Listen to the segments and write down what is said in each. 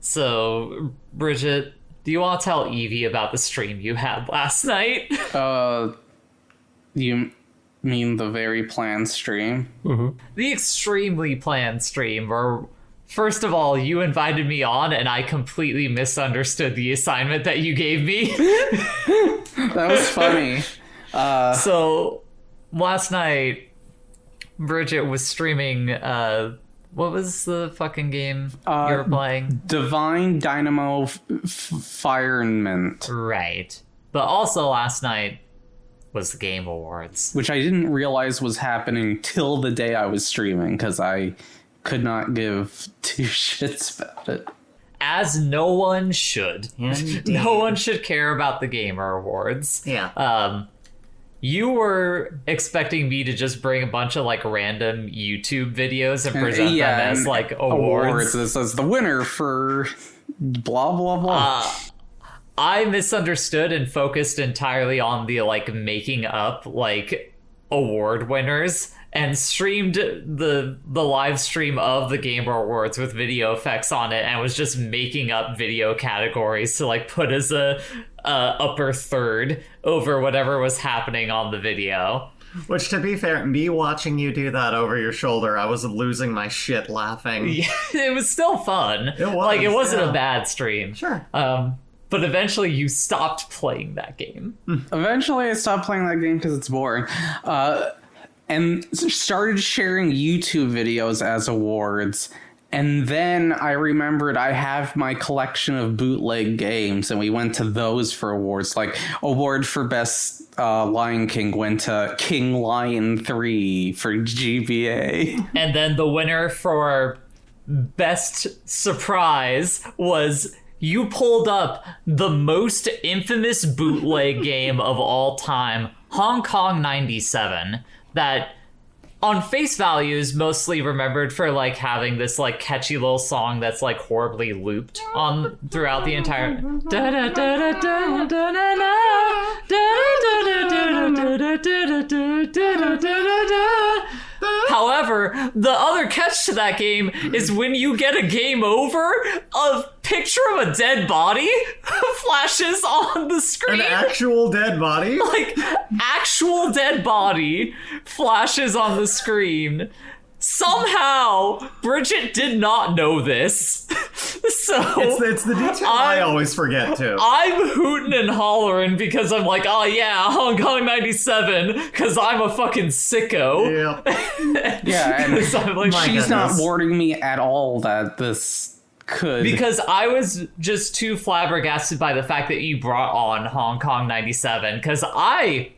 So, Bridget, do you want to tell Evie about the stream you had last night? You mean the very planned stream? Mm-hmm. The extremely planned stream where, first of all, you invited me on and I completely misunderstood the assignment that you gave me. That was funny. So, last night, Bridget was streaming, what was the fucking game you were playing? Divine Dynamo Firement. Right. But also last night was the Game Awards. Which I didn't realize was happening till the day I was streaming, because I could not give two shits about it. As no one should. Indeed. No one should care about the Gamer Awards. Yeah. You were expecting me to just bring a bunch of, like, random YouTube videos and present them as, like, awards. This is the winner for blah, blah, blah. I misunderstood and focused entirely on the, like, making up, like, award winners and streamed the live stream of the Gamer Awards with video effects on it and was just making up video categories to, like, put as a upper third over whatever was happening on the video. Which, to be fair, me watching you do that over your shoulder, I was losing my shit laughing. Yeah, it was still fun. It was, like, it wasn't yeah. a bad stream. Sure. But eventually you stopped playing that game. Eventually I stopped playing that game because it's boring. And started sharing YouTube videos as awards. And then I remembered I have my collection of bootleg games, and we went to those for awards. Like, award for Best Lion King went to King Lion 3 for GBA. And then the winner for Best Surprise was... You pulled up the most infamous bootleg game of all time, Hong Kong 97, that on face value is mostly remembered for, like, having this, like, catchy little song that's, like, horribly looped on throughout the entire... However, the other catch to that game is when you get a game over, a picture of a dead body flashes on the screen. An actual dead body? Like, actual dead body flashes on the screen. Somehow, Bridget did not know this. So it's the detail I always forget, too. I'm hooting and hollering because I'm like, oh yeah, Hong Kong 97, because I'm a fucking sicko. Yeah. Yeah, and I'm like, she's not warning me at all that this could... Because I was just too flabbergasted by the fact that you brought on Hong Kong 97, because I...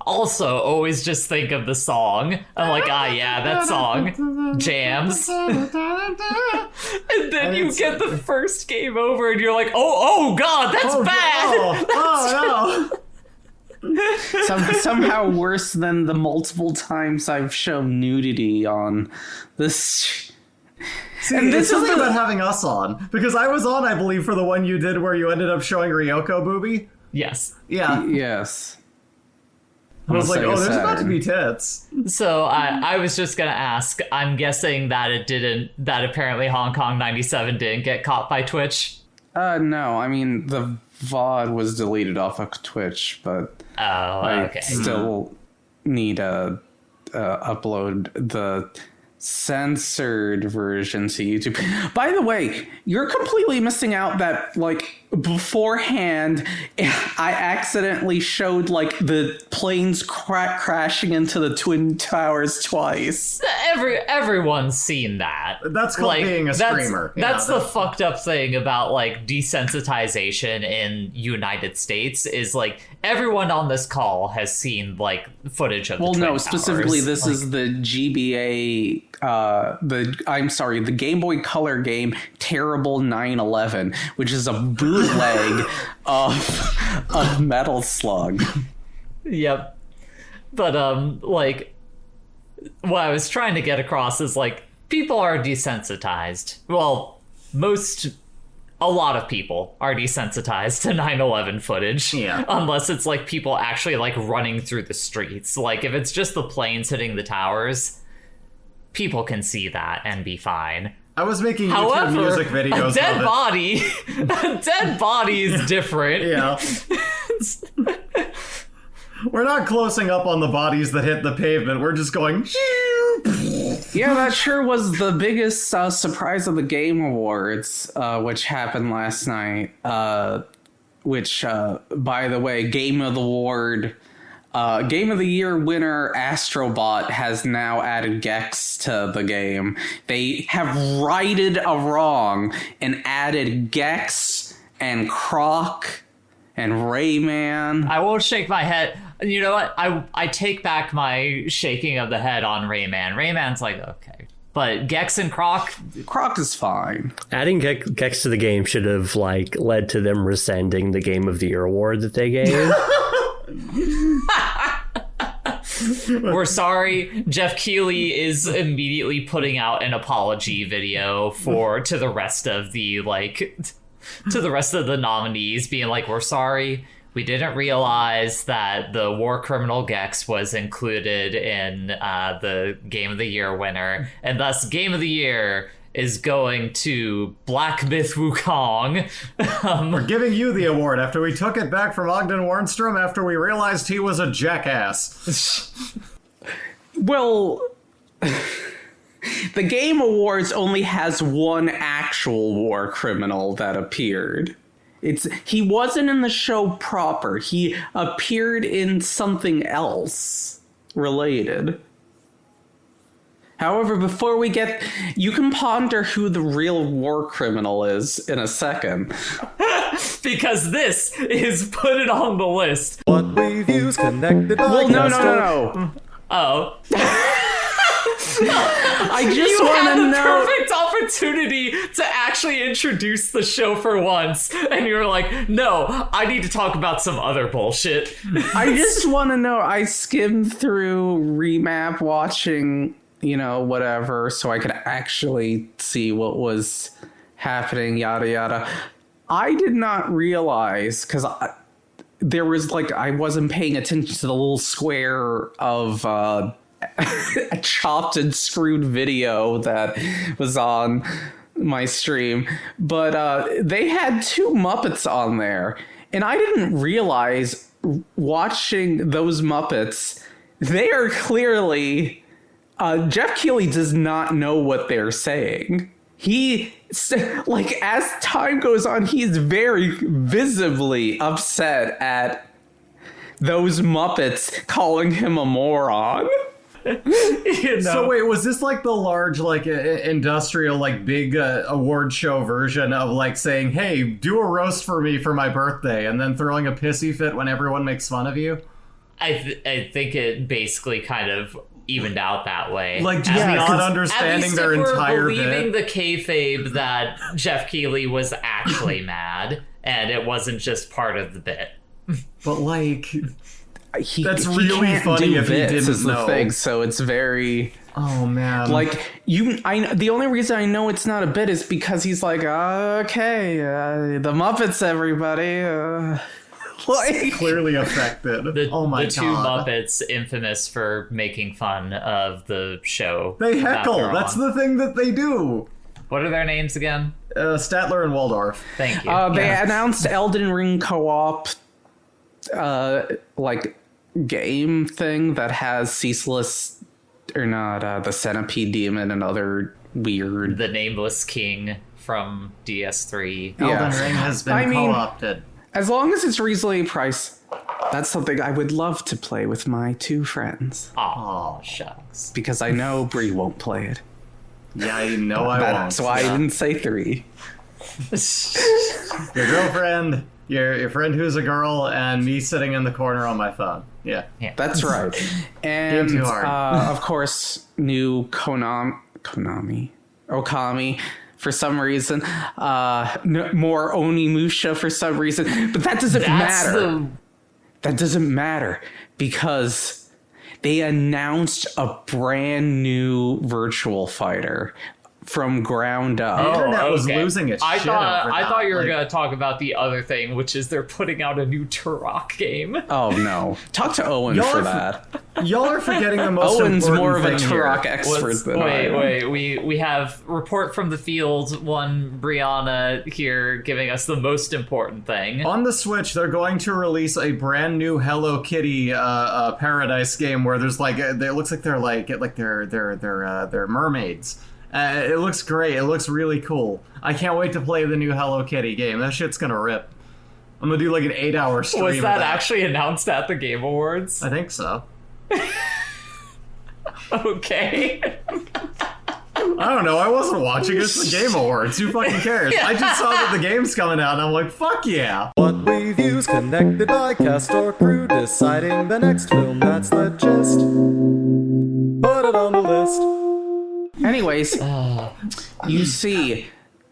also always just think of the song. I'm like, yeah, that song jams. And then you get the first game over and you're like, oh God, that's bad. No. Somehow worse than the multiple times I've shown nudity on this. See, and this is something about having us on, because I was on, I believe, for the one you did where you ended up showing Ryoko booby. Yes. Yeah. Yes. I was like, there's about to be tits. So I was just gonna ask, I'm guessing that that apparently Hong Kong 97 didn't get caught by Twitch? No, I mean, the VOD was deleted off of Twitch, but okay. I still need to upload the censored version to YouTube. By the way, you're completely missing out that, like, beforehand, I accidentally showed, like, the planes crashing into the Twin Towers twice. Everyone's seen that. That's called being a streamer. That's the fucked up thing about, like, desensitization in United States is, like, everyone on this call has seen, like, footage of the Twin Towers. Specifically, this is the GBA, the Game Boy Color game Terrible 9/11, which is a bootleg of Metal Slug. Yep. But, like, what I was trying to get across is, like, people are desensitized. Well, a lot of people are desensitized to 9/11 footage. Yeah. Unless it's, like, people actually, like, running through the streets. Like, if it's just the planes hitting the towers, people can see that and be fine. I was making YouTube However, music videos a dead of it. body, a dead body is different. Yeah. We're not closing up on the bodies that hit the pavement. We're just going. Yeah, that sure was the biggest surprise of the Game Awards, which happened last night. Which, by the way, Game of the Year winner Astrobot has now added Gex to the game. They have righted a wrong and added Gex and Croc and Rayman. I won't shake my head. You know what? I take back my shaking of the head on Rayman. Rayman's like, okay. But Gex and Croc is fine. Adding Gex to the game should have led to them rescinding the Game of the Year award that they gave. We're sorry. Jeff Keighley is immediately putting out an apology video to the rest of the nominees, being like, we're sorry. We didn't realize that the war criminal Gex was included in the Game of the Year winner, and thus Game of the Year is going to Black Myth Wukong. We're giving you the award after we took it back from Ogden Warnstrom after we realized he was a jackass. Well, the Game Awards only has one actual war criminal that appeared. He wasn't in the show proper. He appeared in something else related. However, before we you can ponder who the real war criminal is in a second. Because this is put it on the list. What reviews connected? Well, no. Oh. I just You had want to the know. perfect opportunity to actually introduce the show for once, and you were like, no, I need to talk about some other bullshit. I just want to know. I skimmed through Remap watching, whatever, so I could actually see what was happening, yada, yada. I did not realize, because there was, I wasn't paying attention to the little square of a chopped and screwed video that was on my stream, but they had two Muppets on there, and I didn't realize watching those Muppets, they are clearly Jeff Keighley does not know what they're saying. He, as time goes on, he's very visibly upset at those Muppets calling him a moron. So wait, was this the large industrial big award show version of saying, hey, do a roast for me for my birthday, and then throwing a pissy fit when everyone makes fun of you? I think it basically kind of evened out that way. Just not understanding their entire bit. Believing the kayfabe that Jeff Keighley was actually mad, and it wasn't just part of the bit. But that's he really can't funny do if he bits didn't is the know. thing, so it's very... Oh, man. The only reason I know it's not a bit is because he's okay, the Muppets, everybody. Clearly affected. The God. two Muppets infamous for making fun of the show. They heckle. That's the thing that they do. What are their names again? Statler and Waldorf. Thank you. They announced Elden Ring co-op game thing that has Ceaseless or not the Centipede Demon and other weird... The Nameless King from DS3. Elden Ring has been co-opted. As long as it's reasonably priced, that's something I would love to play with my two friends. Oh, shucks. Because I know Bree won't play it. Yeah, I know I won't. That's why I didn't say 3. Your girlfriend, your friend who's a girl, and me sitting in the corner on my phone. Yeah. That's right. And Game too hard. Of course, new Okami, for some reason. More Onimusha for some reason. But that doesn't matter. That doesn't matter because they announced a brand new Virtual Fighter from ground up. The internet Oh, was okay. losing its I shit thought over I that. thought you were Like, gonna talk about the other thing, which is they're putting out a new Turok game. Oh no. Talk to Owen Y'all for are that. Y'all are forgetting the most Owen's important more of a thing here. Turok expert than I am. Wait. We have report from the field. One Brianna here giving us the most important thing. On the Switch, they're going to release a brand new Hello Kitty Paradise game where there's like it looks like they're mermaids. It looks great. It looks really cool. I can't wait to play the new Hello Kitty game. That shit's gonna rip. I'm gonna do like an 8-hour stream. Was of that actually announced at the Game Awards? I think so. Okay. I don't know. I wasn't watching. It's the Game Awards. Who fucking cares? I just saw that the game's coming out, and I'm like, fuck yeah. What reviews connected by cast or crew, deciding the next film, that's the gist. Put it on the list. Anyways, you see,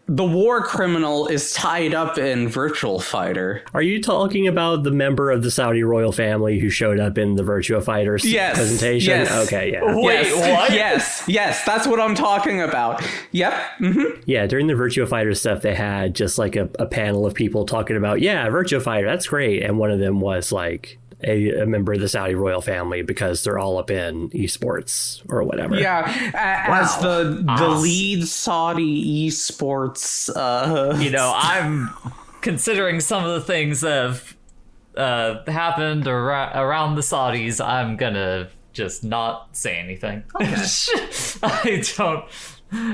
the war criminal is tied up in Virtual Fighter. Are you talking about the member of the Saudi royal family who showed up in the Virtua Fighter presentation? Yes. Okay, yeah. Wait, what? Yes, that's what I'm talking about. Yep. Mm-hmm. Yeah, during the Virtua Fighter stuff, they had just like a panel of people talking about, yeah, Virtua Fighter, that's great. And one of them was like a member of the Saudi royal family because they're all up in esports or whatever. Yeah, as the lead Saudi esports. You know, I'm considering some of the things that have happened around the Saudis. I'm gonna just not say anything. Okay.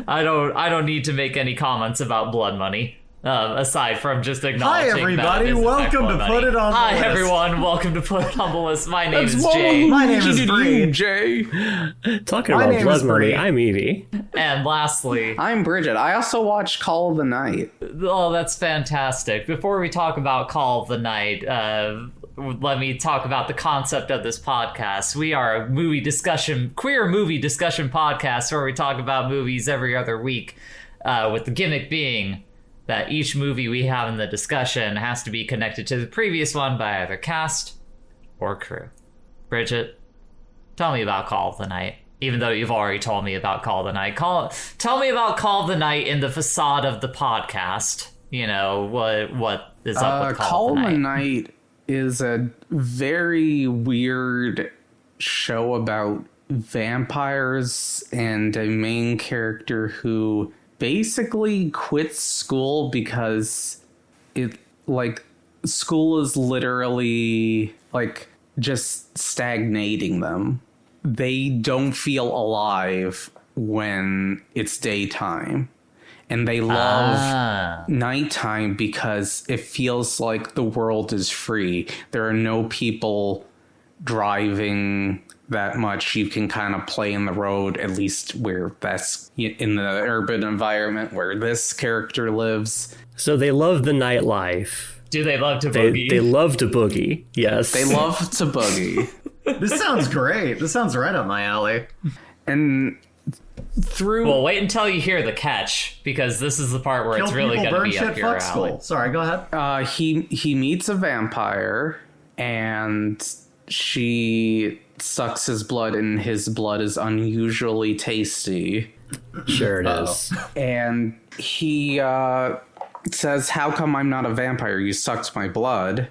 I don't need to make any comments about blood money. Aside from just acknowledging Hi, everybody. that it is, in fact, Welcome blood to money. Put It On the Hi, List. everyone. Welcome to Put It On the List. My name is Whoa, Jay. My name is Bridget. Jay. Talking My about name blood is money, Bree. I'm Evie. And lastly, I'm Bridget. I also watched Call of the Night. oh, that's fantastic. Before we talk about Call of the Night, let me talk about the concept of this podcast. We are a queer movie discussion podcast where we talk about movies every other week, with the gimmick being that each movie we have in the discussion has to be connected to the previous one by either cast or crew. Bridget, tell me about Call of the Night. Even though you've already told me about Call of the Night. Tell me about Call of the Night in the facade of the podcast. You know, what is up with Call of the Night is a very weird show about vampires and a main character who basically quits school because school is literally just stagnating them. They don't feel alive when it's daytime. And they love nighttime because it feels like the world is free. There are no people driving that much. You can kind of play in the road, at least where that's in the urban environment where this character lives. So they love the nightlife. Do they love to boogie? They love to boogie, yes. They love to boogie. This sounds great. This sounds right up my alley. And through... Well, wait until you hear the catch, because this is the part where it's Kill really people, going to burn be up shit, your fuck alley. school. Sorry, go ahead. He meets a vampire, and she sucks his blood, and his blood is unusually tasty. Sure it is. And he says, "How come I'm not a vampire? You sucked my blood."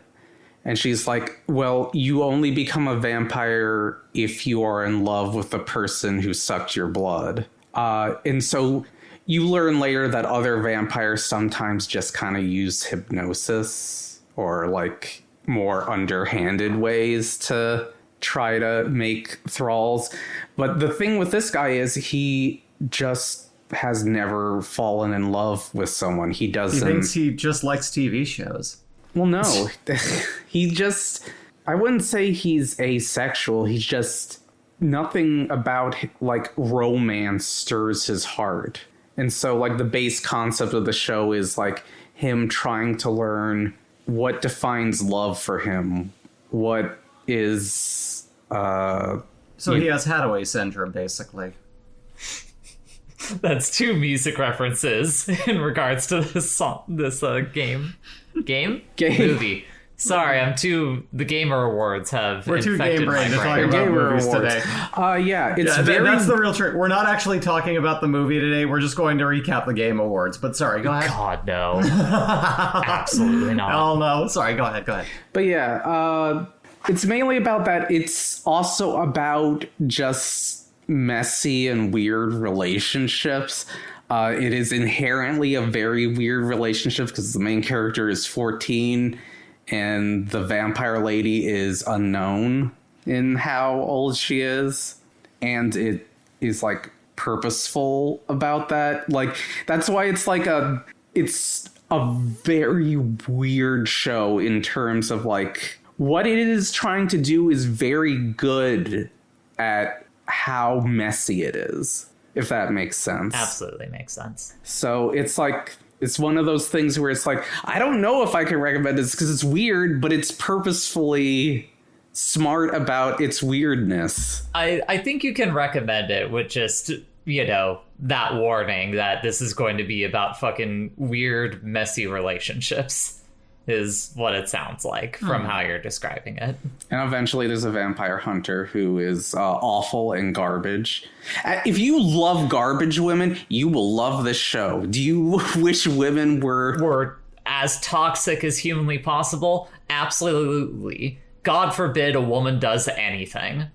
And she's like, "Well, you only become a vampire if you are in love with the person who sucked your blood." And so you learn later that other vampires sometimes just kind of use hypnosis or more underhanded ways to try to make thralls. But the thing with this guy is he just has never fallen in love with someone. He doesn't... He thinks he just likes TV shows. Well, no. He just... I wouldn't say he's asexual. He's just... Nothing about, romance stirs his heart. And so, the base concept of the show is, him trying to learn what defines love for him. What is... So he has Hathaway syndrome, basically. That's two music references in regards to this song, this game, movie. Sorry, the Gamer Awards have We're too infected game-brained to my talk brain. about Gamer movies Awards. today. That's the real trick. We're not actually talking about the movie today. We're just going to recap the Game Awards. But sorry, go ahead. God, no. Absolutely not. Oh, no. Sorry, go ahead. But yeah, it's mainly about that. It's also about just messy and weird relationships. It is inherently a very weird relationship because the main character is 14 and the vampire lady is unknown in how old she is. And it is like purposeful about that. Like, that's why it's a very weird show in terms of like what it is trying to do is very good at how messy it is, if that makes sense. Absolutely makes sense. So it's like, it's one of those things where it's like, I don't know if I can recommend this because it's weird, but it's purposefully smart about its weirdness. I think you can recommend it with just, that warning that this is going to be about fucking weird, messy relationships. Is what it sounds like from how you're describing it. And eventually there's a vampire hunter who is awful and garbage. If you love garbage women, you will love this show. Do you wish women were as toxic as humanly possible? Absolutely. God forbid a woman does anything.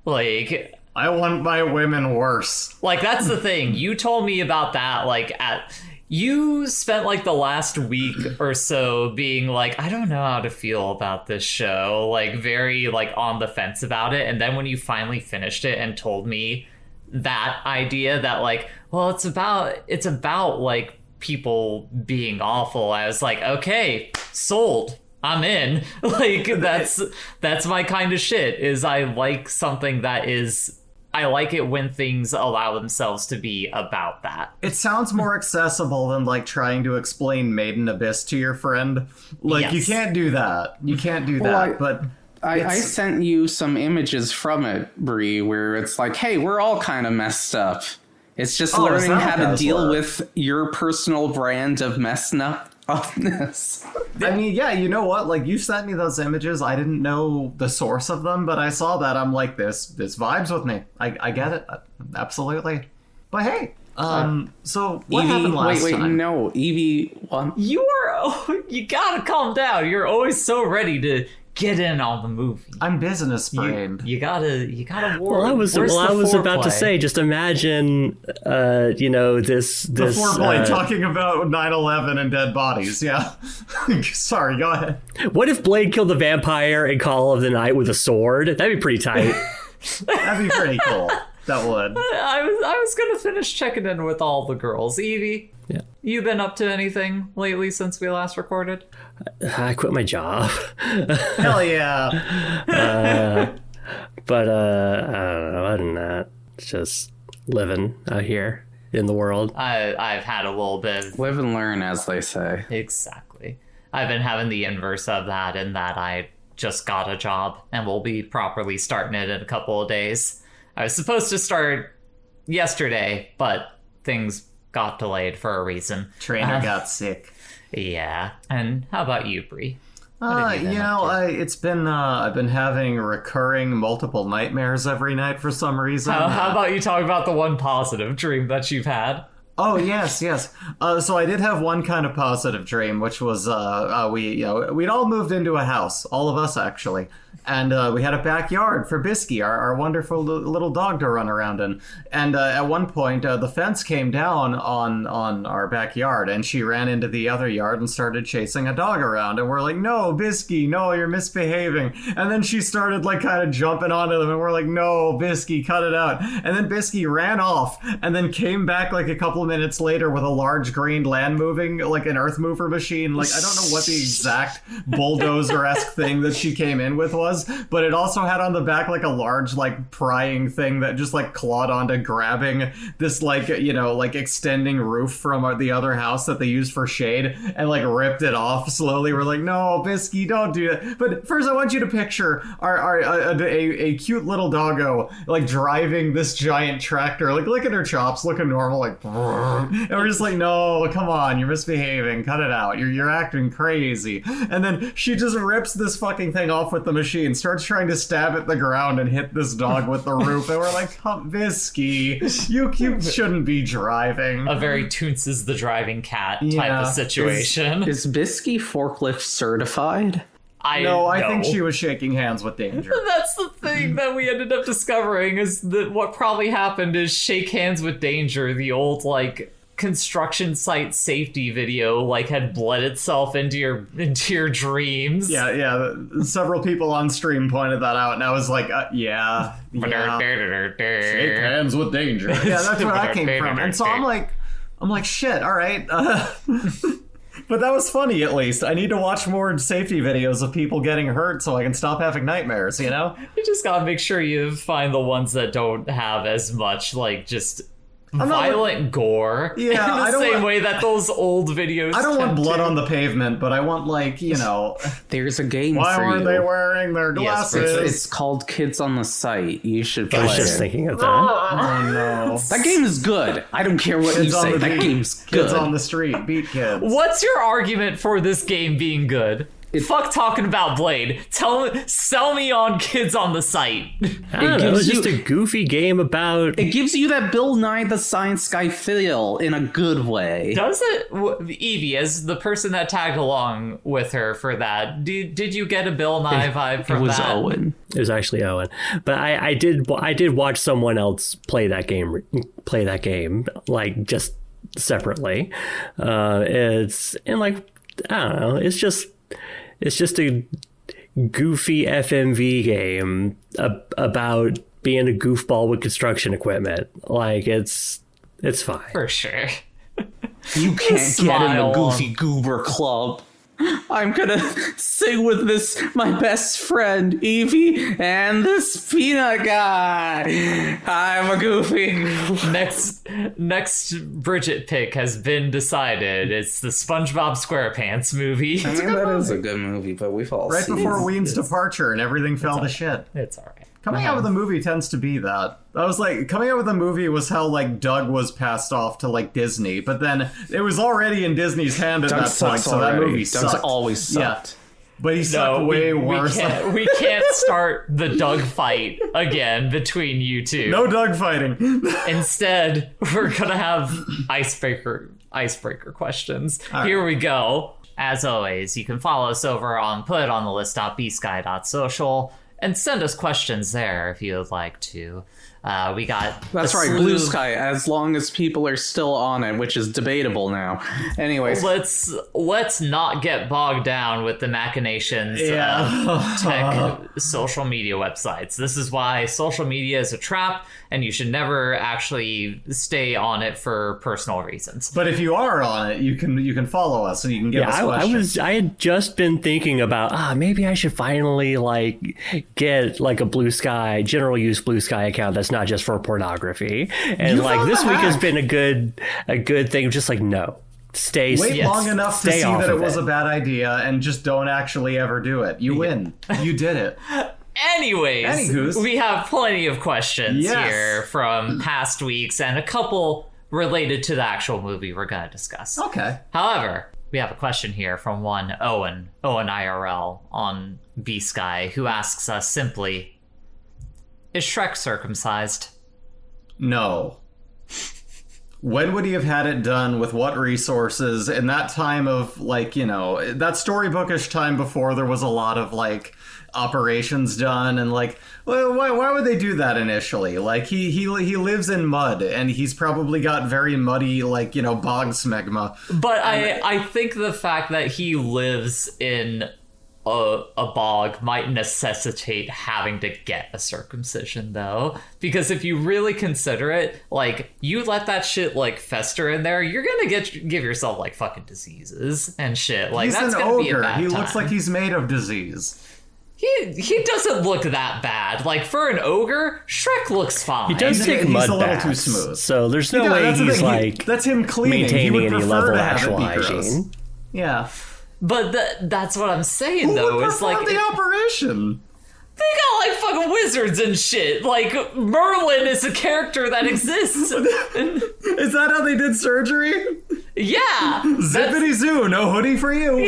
Like, I want my women worse. Like, that's the thing. You told me about that, like, you spent like the last week or so being like, I don't know how to feel about this show, like very like on the fence about it. And then when you finally finished it and told me that idea that like, well, it's about like people being awful, I was like, okay, sold. I'm in. Like, that's my kind of shit. Is I like something that is, I like it when things allow themselves to be about that. It sounds more accessible than like trying to explain Maiden Abyss to your friend. Like, Yes. you can't do that. But I sent you some images from it, Bree, where it's like, hey, we're all kind of messed up. It's just learning how to deal with your personal brand of messed upness. I mean, yeah, you know what? Like, you sent me those images. I didn't know the source of them, but I saw that. I'm like, this vibes with me. I get it. Absolutely. But hey, so what happened last time? No, Evie won. You gotta calm down. You're always so ready to get in on the movie. I'm business brained. You gotta warn. Well, I was about to say, just imagine, this The foreplay talking about 9/11 and dead bodies. Yeah. Sorry, go ahead. What if Blade killed the vampire in Call of the Night with a sword? That'd be pretty tight. That'd be pretty cool. That would. I was gonna finish checking in with all the girls. Evie, Yeah. you been up to anything lately since we last recorded? I quit my job. Hell yeah. But I don't know, other than that, it's just living out here in the world. I've had a little bit of... Live and learn, as they say. Exactly. I've been having the inverse of that in that I just got a job and will be properly starting it in a couple of days. I was supposed to start yesterday, but things got delayed for a reason. Trainer got sick. Yeah. And how about you, Bree? It's been I've been having recurring multiple nightmares every night for some reason. How about you talk about the one positive dream that you've had? Oh, yes. So I did have one kind of positive dream, which was we'd all moved into a house, all of us actually. And we had a backyard for Bisky, our wonderful little dog to run around in. And at one point, the fence came down on our backyard, and she ran into the other yard and started chasing a dog around. And we're like, no, Bisky, no, you're misbehaving. And then she started like kind of jumping onto them, and we're like, no, Bisky, cut it out. And then Bisky ran off, and then came back like a couple minutes later with a large green land moving, like an earth mover machine. Like, I don't know what the exact bulldozer-esque thing that she came in with was, but it also had on the back like a large like prying thing that just like clawed onto grabbing this like, like extending roof from the other house that they used for shade and like ripped it off slowly. We're like, no, Bisky, don't do that. But first I want you to picture a cute little doggo like driving this giant tractor, like look at her chops, looking normal, like And we're just like, no, come on, you're misbehaving. Cut it out. You're acting crazy. And then she just rips this fucking thing off with the machine, starts trying to stab at the ground and hit this dog with the roof. And we're like, Visky, you shouldn't be driving. A very Toons is the driving cat type of situation. Is Bisky forklift certified? I think she was shaking hands with danger. That's the thing that we ended up discovering, is that what probably happened is Shake Hands with Danger, the old like construction site safety video, like had bled itself into your dreams. Yeah. Several people on stream pointed that out, and I was like, yeah. Shake hands with danger. Yeah, that's where that came from. And so I'm like, shit. All right. But that was funny, at least. I need to watch more safety videos of people getting hurt so I can stop having nightmares, you know? You just gotta make sure you find the ones that don't have as much, like, just violent gore. Yeah, in the same way that those old videos I don't want blood on the pavement, but I want, like, you know... There's a game for you. Why aren't they wearing their glasses? It's called Kids on the Site. You should play it. I was just thinking of that. Oh, no. That game is good. I don't care what you say. That game's good. Kids on the street. Beat kids. What's your argument for this game being good? Fuck talking about Blade. Sell me on Kids on the Site. I don't know, it's just a goofy game about... It gives you that Bill Nye the Science Guy feel in a good way. Does it? Evie, as the person that tagged along with her for that, did you get a Bill Nye vibe from that? It was Owen. It was actually Owen. But I did watch someone else play that game, like, just separately. It's, and like, I don't know, it's just a goofy FMV game about being a goofball with construction equipment. Like, it's fine. For sure. You can't get in the Goofy Goober Club. I'm gonna sing with my best friend, Evie, and this peanut guy. I'm a goofy. Next Bridget pick has been decided. It's the SpongeBob SquarePants movie. I mean, that is a good movie, but we've all right seen before it. Ween's departure and everything fell to shit. It's all right. Coming out with a movie tends to be that. I was like, coming out with a movie was how, like, Doug was passed off to, like, Disney, but then it was already in Disney's hand at Doug that point, so that movie sucked. Doug's always sucked. Yeah. But he sucked way worse. We can't start the Doug fight again between you two. No Doug fighting. Instead, we're gonna have icebreaker questions. Here we go. As always, you can follow us over on putontheList.bsky.social and send us questions there if you would like to. We got that's right, Blue Sky, as long as people are still on it, which is debatable now. Anyways, let's not get bogged down with the machinations of tech social media websites. This is why social media is a trap, and you should never actually stay on it for personal reasons. But if you are on it, you can follow us and you can give us questions. I had just been thinking about maybe I should finally like get like a Blue Sky general use Blue Sky account that's not just for pornography. And like this week has been a good thing. Just like no. Wait long enough to see that it was a bad idea and just don't actually ever do it. You win. You did it. Anyways, we have plenty of questions here from past weeks and a couple related to the actual movie we're going to discuss. Okay. However, we have a question here from one Owen IRL on B-Sky, who asks us simply, is Shrek circumcised? No. When would he have had it done, with what resources, in that time of, like, you know, that storybookish time before there was a lot of, like, operations done, and, like, well, why would they do that initially? Like, he lives in mud, and he's probably got very muddy, like, you know, bog smegma. But I think the fact that he lives in a bog might necessitate having to get a circumcision, though, because if you really consider it, like, you let that shit like fester in there, you're gonna give yourself like fucking diseases and shit. Like, he's that's an gonna ogre. Be a bad he time. looks like he's made of disease. He doesn't look that bad. Like, for an ogre, Shrek looks fine. He does take mud he's a little baths, too smooth. So there's no way he's like that's him cleaning. maintaining any level of actual hygiene. Yeah. But that's what I'm saying, Who though. would It's like the operation. They got like fucking wizards and shit. Like Merlin is a character that exists. Is that how they did surgery? Yeah. Zippity zoo, no hoodie for you.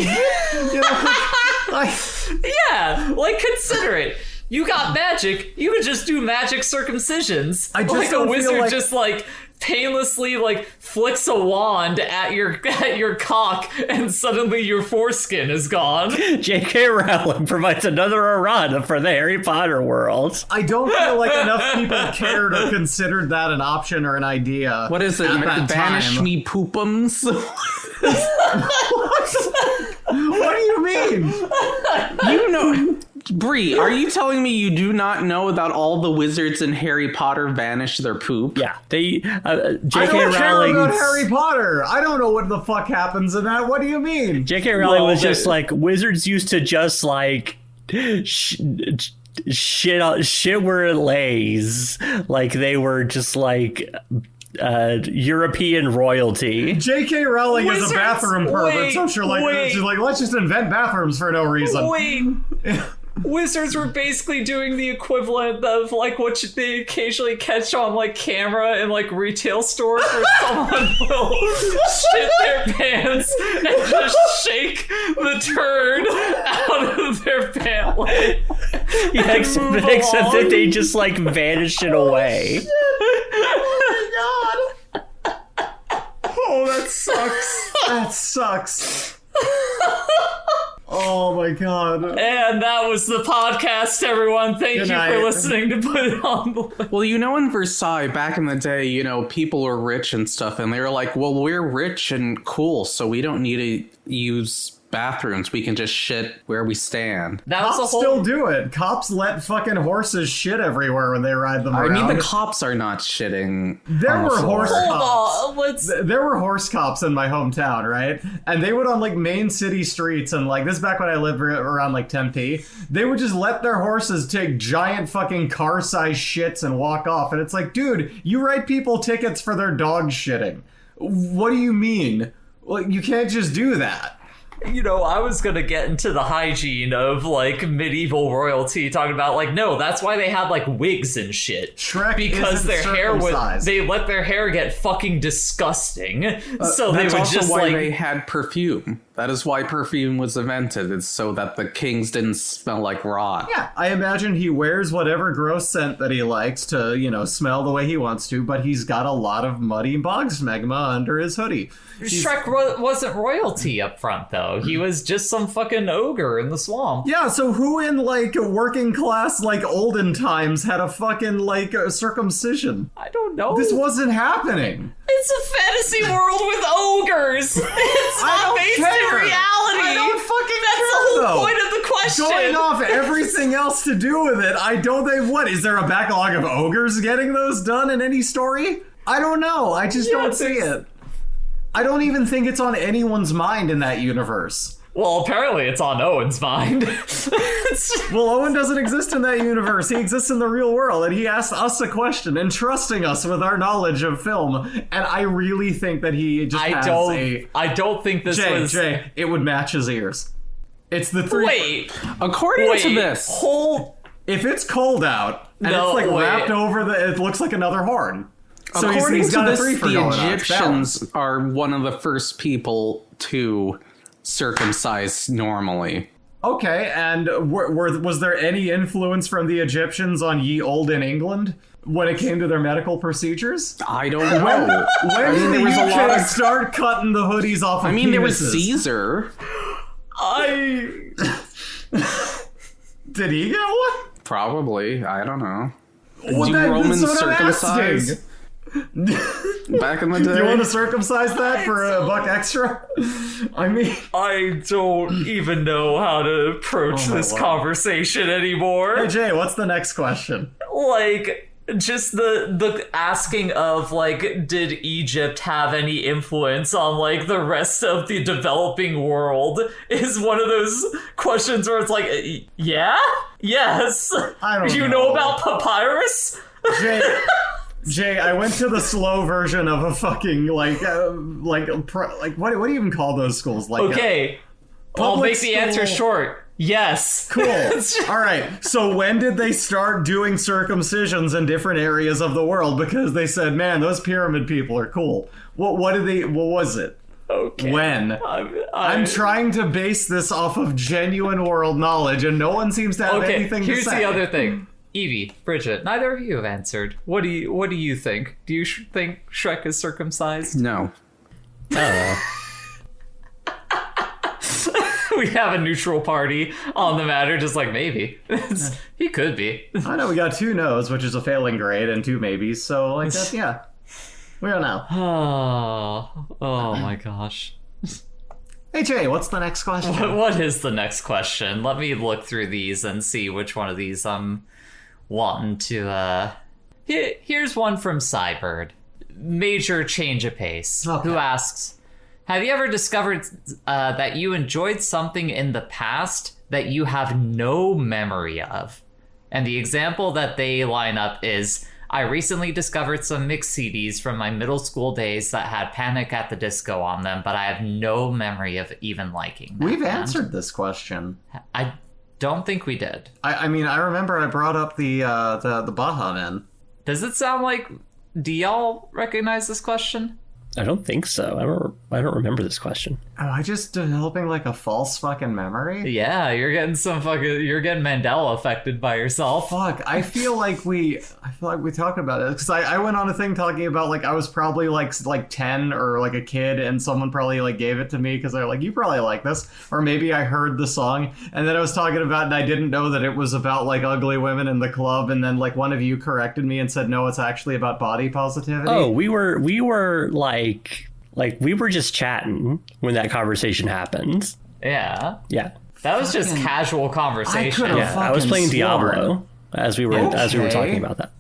Yeah, like consider it. You got magic. You could just do magic circumcisions. I just like don't a wizard feel like... just like painlessly like flicks a wand at your cock and suddenly your foreskin is gone. J.K. Rowling provides another errata for the Harry Potter world. I don't feel like enough people cared or considered that an option or an idea. What is it? Banish me poopums? What do you mean? You know, Bree, are you telling me you do not know that all the wizards in Harry Potter vanish their poop? Yeah, they J.K. I don't care Rowling about Harry Potter. I don't know what the fuck happens in that. What do you mean? J.K. Rowling was just like, wizards used to just like shit were lays, like they were just like European royalty. J.K. Rowling Wizards? is a bathroom pervert, so she's like, let's just invent bathrooms for no reason. Wait. Wizards were basically doing the equivalent of like what they occasionally catch on like camera in like retail stores where someone will shit their pants and just shake the turd out of their pant leg. Yeah, except that they just like vanish it away. Oh my god. Oh, that sucks. That sucks. Oh my god. And that was the podcast, everyone. Thank you for listening to Put It On the List. Well, you know, in Versailles, back in the day, you know, people were rich and stuff, and they were like, well, we're rich and cool, so we don't need to use bathrooms. We can just shit where we stand. That was Cops still do it. Cops let fucking horses shit everywhere when they ride them around. I mean, the cops are not shitting. There were horse Hold cops. on, There were horse cops in my hometown, right? And they would on like main city streets, and like this back when I lived around like Tempe, they would just let their horses take giant fucking car-sized shits and walk off. And it's like, dude, you write people tickets for their dog shitting. What do you mean? Like, you can't just do that. You know, I was gonna get into the hygiene of like medieval royalty, talking about like, no, that's why they had like wigs and shit. Shrek because isn't their hair was, circumcised. they let their hair get fucking disgusting. So they That's would also just why like they had perfume. That is why perfume was invented. It's so that the kings didn't smell like rot. Yeah, I imagine he wears whatever gross scent that he likes to, you know, smell the way he wants to, but he's got a lot of muddy bog smegma under his hoodie. Shrek wasn't royalty up front though. He was just some fucking ogre in the swamp. Yeah, so who in, like, working class, like, olden times had a fucking, like, circumcision? I don't know. This wasn't happening. It's a fantasy world with ogres. It's not based in reality. I don't fucking That's care, the whole though. point of the question. Going off everything else to do with it, I don't think, what, is there a backlog of ogres getting those done in any story? I don't know. I just don't see it. I don't even think it's on anyone's mind in that universe. Well, apparently it's on Owen's mind. Well, Owen doesn't exist in that universe. He exists in the real world, and he asked us a question, entrusting us with our knowledge of film. And I really think that he just I don't think this was... Jay, it would match his ears. It's the three... Wait. According to this, If it's cold out, and No, it's, like, wait. wrapped over it looks like another horn. So according he's to got a this, three for the going on. It's Egyptians balanced. are one of the first people to circumcise normally. Okay, and was there any influence from the Egyptians on ye olden England when it came to their medical procedures? I don't know. When did there the was a UK lot of- start cutting the hoodies off of I mean, there was penises? Caesar. Did he get one? Probably. I don't know. Well, Do Romans circumcise? Back in the day? Do you want to circumcise that for $1 extra? I mean... I don't even know how to approach this conversation anymore. Hey, Jay, what's the next question? Like, just the asking of, like, did Egypt have any influence on, like, the rest of the developing world is one of those questions where it's like, yeah? Yes. I don't You know. know about papyrus? Jay, I went to the slow version of a fucking, what do you even call those schools? Like, Okay. I'll public make the answer school- short. Yes. Cool. All right. So when did they start doing circumcisions in different areas of the world? Because they said, man, those pyramid people are cool. What was it? Okay. When? I'm trying to base this off of genuine world knowledge, and no one seems to have anything to say. Here's the other thing. Evie, Bridget, neither of you have answered. What do you think? Do you think Shrek is circumcised? No. Oh. We have a neutral party on the matter, just like maybe. He could be. I know we got 2 no's, which is a failing grade, and 2 maybes, so like that, yeah. We don't know. Oh my gosh. Hey Jay, what's the next question? What is the next question? Let me look through these and see which one of these I'm wanting to Here's one from Cybird. Major change of pace. Okay. Who asks, have you ever discovered that you enjoyed something in the past that you have no memory of? And the example that they line up is, I recently discovered some mix CDs from my middle school days that had Panic at the Disco on them, but I have no memory of even liking that We've band. answered this question. I don't think we did. I mean, I remember I brought up the Baha Men. Does it sound like... Do y'all recognize this question? I don't think so. I don't remember this question. Am I just developing like a false fucking memory? Yeah, you're getting Mandela affected by yourself. Fuck, I feel like we talked about it because I went on a thing talking about like I was probably like 10 or like a kid and someone probably like gave it to me because they're like, you probably like this, or maybe I heard the song and then I was talking about and I didn't know that it was about like ugly women in the club, and then like one of you corrected me and said no, it's actually about body positivity. Oh, we were like we were just chatting when that conversation happened. Yeah. Yeah. That was just casual conversation. I was playing Diablo as we were talking about that.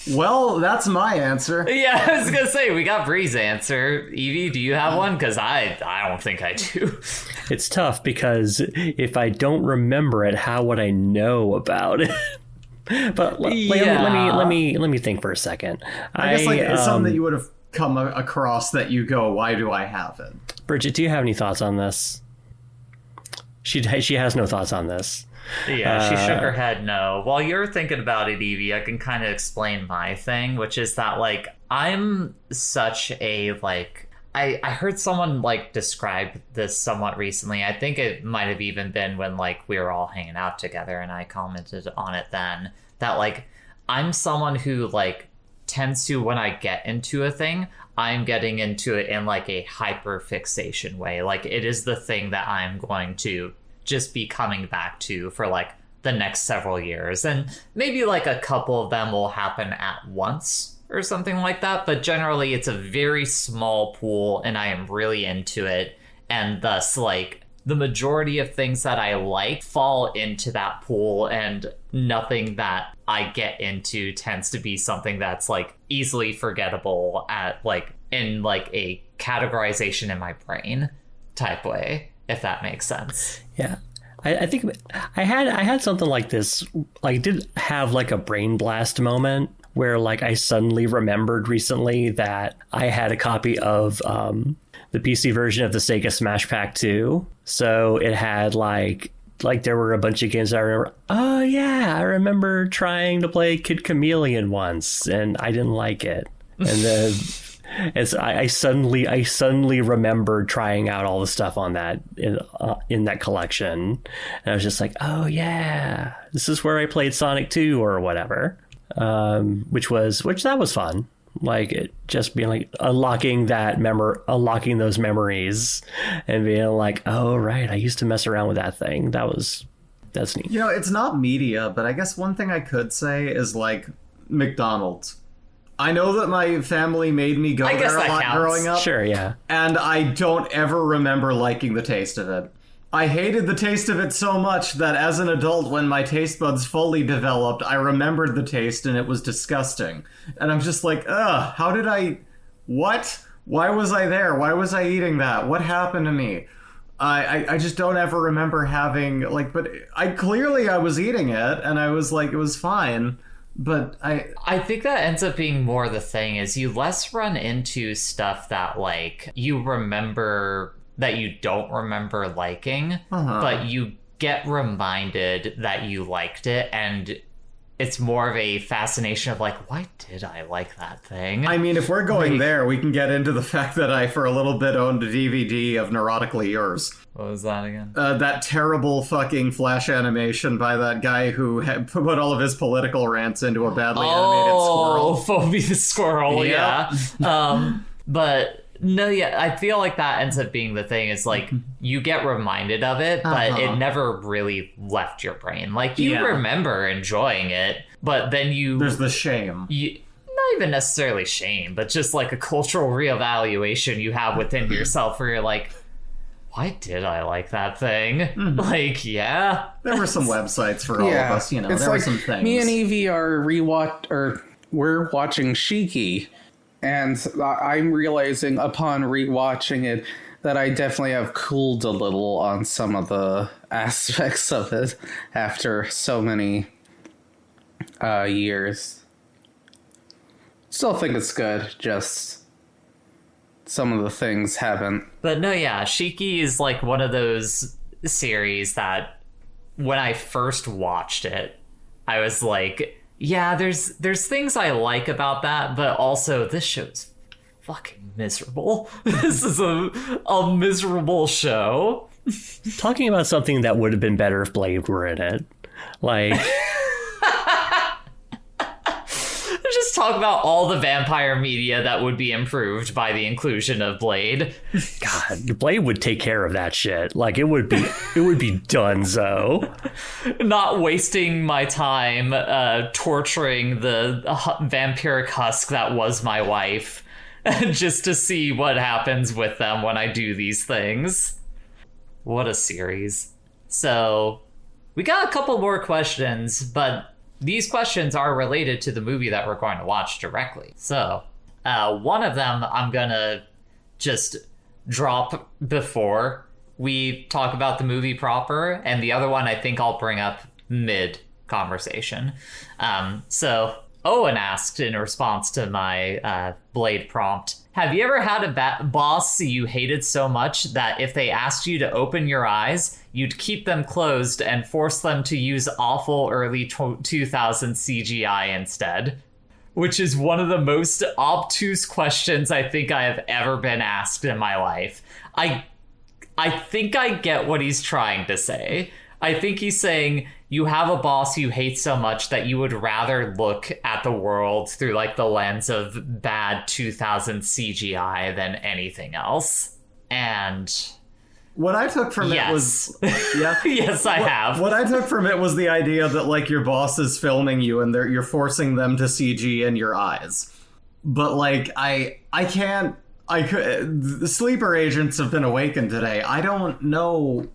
Well, that's my answer. Yeah, I was gonna say we got Bree's answer. Evie, do you have one? Because I don't think I do. It's tough because if I don't remember it, how would I know about it? But let me think for a second. I guess like it's something that you would have come across that you go, why do I have it? Bridget, do you have any thoughts on this? She has no thoughts on this. Yeah, she shook her head no. While you're thinking about it, Evie, I can kind of explain my thing, which is that like I'm such a like I heard someone like describe this somewhat recently. I think it might have even been when like we were all hanging out together and I commented on it then, that like I'm someone who like tends to, when I get into a thing, I'm getting into it in like a hyper fixation way. Like it is the thing that I'm going to just be coming back to for like the next several years. And maybe like a couple of them will happen at once or something like that. But generally it's a very small pool and I am really into it. And thus like the majority of things that I like fall into that pool, and nothing that I get into tends to be something that's like easily forgettable at like in like a categorization in my brain type way, if that makes sense. Yeah. I think I had something like this. I did have like a brain blast moment where like I suddenly remembered recently that I had a copy of the PC version of the Sega Smash Pack 2. So it had like there were a bunch of games that I remember. Oh yeah, I remember trying to play Kid Chameleon once and I didn't like it. And then as I suddenly remembered trying out all the stuff on that in that collection, and I was just like, oh yeah, this is where I played Sonic 2 or whatever, which that was fun. Like it just being like unlocking those memories and being like, oh right, I used to mess around with that thing. That's neat. You know, it's not media, but I guess one thing I could say is like McDonald's. I know that my family made me go there a lot growing up. Sure, yeah. And I don't ever remember liking the taste of it. I hated the taste of it so much that as an adult, when my taste buds fully developed, I remembered the taste and it was disgusting. And I'm just like, ugh, how did I... What? Why was I there? Why was I eating that? What happened to me? I just don't ever remember having, like, but I was eating it and I was like, it was fine. But I think that ends up being more the thing is you less run into stuff that like you remember that you don't remember liking, but you get reminded that you liked it, and it's more of a fascination of like, why did I like that thing? I mean, if we're going there, we can get into the fact that I, for a little bit, owned a DVD of Neurotically Yours. What was that again? That terrible fucking flash animation by that guy who had put all of his political rants into a badly animated squirrel. Phoebe the squirrel, Yep. yeah. But no, yeah, I feel like that ends up being the thing, is like you get reminded of it, but it never really left your brain. Like you remember enjoying it, but then there's the shame. Not even necessarily shame, but just like a cultural reevaluation you have within yourself where you're like, why did I like that thing? Like, yeah. There were some websites for all of us, you know, it's there like were some things. Me and Evie are we're watching Shiki, and I'm realizing upon rewatching it that I definitely have cooled a little on some of the aspects of it after so many years. Still think it's good, just some of the things haven't. But no, yeah, Shiki is like one of those series that when I first watched it, I was like, yeah, there's things I like about that, but also this show's fucking miserable. This is a miserable show. Talking about something that would have been better if Blade were in it. Like... Just talk about all the vampire media that would be improved by the inclusion of Blade. God, Blade would take care of that shit. Like, it would be donezo. Not wasting my time torturing the vampiric husk that was my wife just to see what happens with them when I do these things. What a series. So, we got a couple more questions, but these questions are related to the movie that we're going to watch directly. So, one of them I'm going to just drop before we talk about the movie proper, and the other one I think I'll bring up mid-conversation. So, Owen asked in response to my Blade prompt, have you ever had a boss you hated so much that if they asked you to open your eyes, you'd keep them closed and force them to use awful early 2000 CGI instead? Which is one of the most obtuse questions I think I have ever been asked in my life. I think I get what he's trying to say. I think he's saying you have a boss you hate so much that you would rather look at the world through like the lens of bad 2000 CGI than anything else. And what I took from it was... Yeah. Yes, I have. What I took from it was the idea that like your boss is filming you and you're forcing them to CG in your eyes. But like, the sleeper agents have been awakened today. I don't know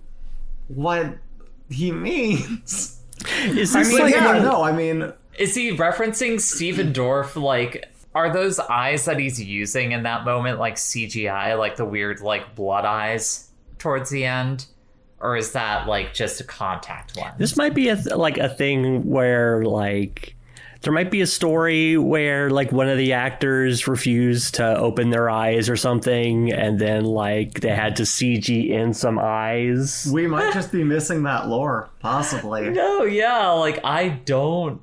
what he means. Is this is he referencing Steven Dorff? Like, are those eyes that he's using in that moment like CGI, like the weird like blood eyes towards the end, or is that like just a contact lens? This might be a thing where like there might be a story where like one of the actors refused to open their eyes or something, and then like they had to CG in some eyes. We might just be missing that lore, possibly. No, yeah, like I don't.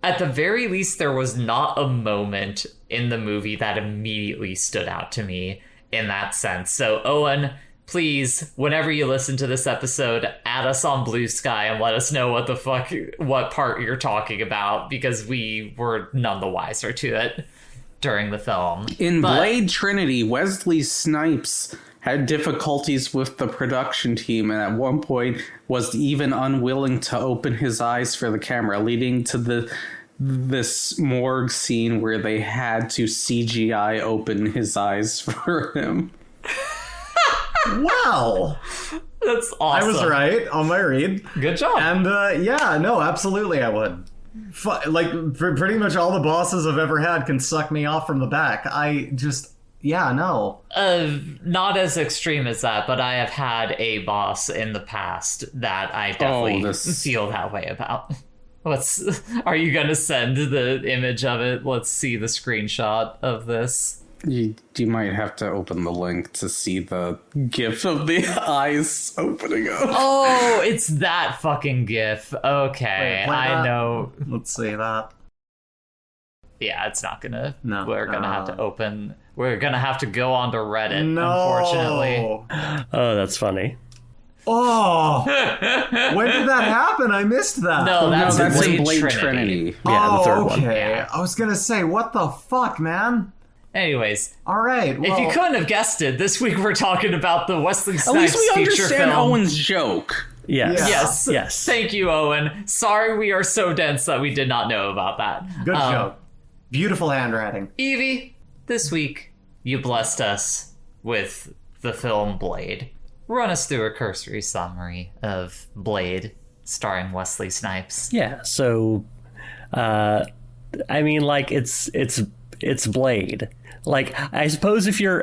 At the very least, there was not a moment in the movie that immediately stood out to me in that sense. So, Owen, please, whenever you listen to this episode, add us on Blue Sky and let us know what part you're talking about, because we were none the wiser to it during the film. In Blade Trinity, Wesley Snipes had difficulties with the production team, and at one point was even unwilling to open his eyes for the camera, leading to this morgue scene where they had to CGI open his eyes for him. Wow, that's awesome. I was right on my read. Good job. And absolutely I would. Pretty much all the bosses I've ever had can suck me off from the back. Not as extreme as that, but I have had a boss in the past that I definitely feel that way about. Are you gonna send the image of it? Let's see the screenshot of this. You might have to open the link to see the gif of the eyes opening up. Oh, it's that fucking gif. Okay, Wait, I know. Let's see that. Yeah, it's not gonna. No, we're gonna no. have to open. We're gonna have to go onto Reddit. No. Unfortunately. Oh, that's funny. Oh, when did that happen? I missed that. No, No, that's, that's in in Blade, Blade Trinity. Trinity. Yeah, the third okay. one. Yeah. I was gonna say, what the fuck, man? Anyways, All right. Well, if you couldn't have guessed it, this week we're talking about the Wesley Snipes At least we feature understand film. Owen's joke. Yes. Yeah. Yes. Yes. Thank you, Owen. Sorry we are so dense that we did not know about that. good joke. Beautiful handwriting. Evie, this week you blessed us with the film Blade. Run us through a cursory summary of Blade, starring Wesley Snipes. Yeah. So, I mean, like it's Blade. Like I suppose if you're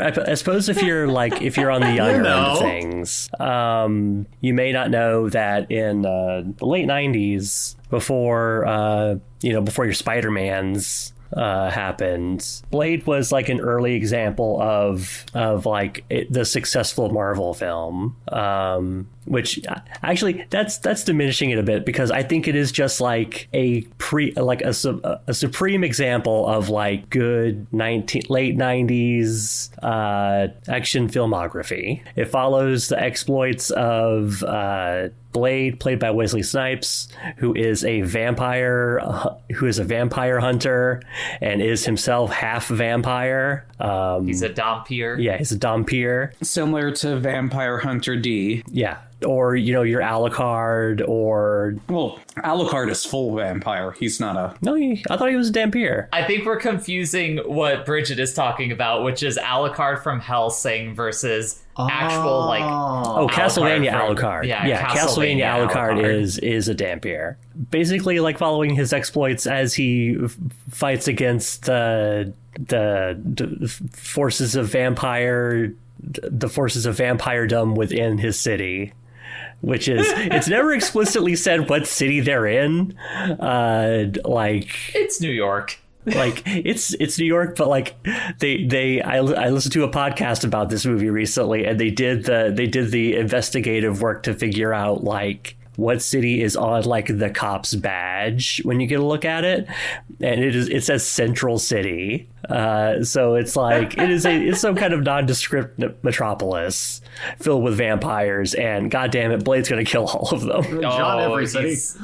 like if you're on the younger end of things, you may not know that in the late '90s, before your Spider-Mans happened, Blade was like an early example of the successful Marvel film, which actually that's diminishing it a bit, because I think it is just like a supreme example of like good late 90s action filmography. It follows the exploits of Blade, played by Wesley Snipes, who is a vampire hunter and is himself half vampire. He's a Dompier. Yeah, he's a Dompier. Similar to Vampire Hunter D. Yeah. Or, your Alucard, or... Well, Alucard is full vampire. He's not a... No, I thought he was a Dampier. I think we're confusing what Bridget is talking about, which is Alucard from Hellsing versus actual, like... Oh, Castlevania from- Alucard. Yeah, Castlevania Alucard is a Dampier. Basically, like, following his exploits as he fights against the forces of vampiredom within his city, which is, it's never explicitly said what city they're in. It's New York. Like it's New York, but like I listened to a podcast about this movie recently, and they did the investigative work to figure out like what city is on like the cop's badge when you get a look at it, and it says Central City. So it's like it's some kind of nondescript metropolis filled with vampires, and goddamn it, Blade's gonna kill all of them. John every city. He's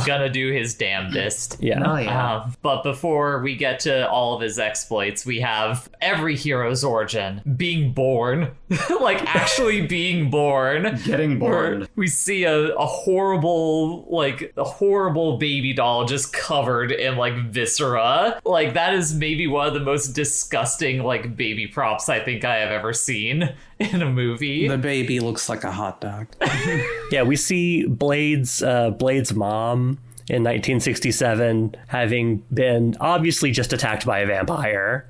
gonna do his damnedest. Yeah. Oh, yeah. But before we get to all of his exploits, we have every hero's origin: being born, like actually being born, Getting born. We see a horrible baby doll just covered in like viscera. Like that is maybe one of the most disgusting like baby props I think I have ever seen in a movie. The baby looks like a hot dog. Yeah, we see Blade's mom in 1967 having been obviously just attacked by a vampire.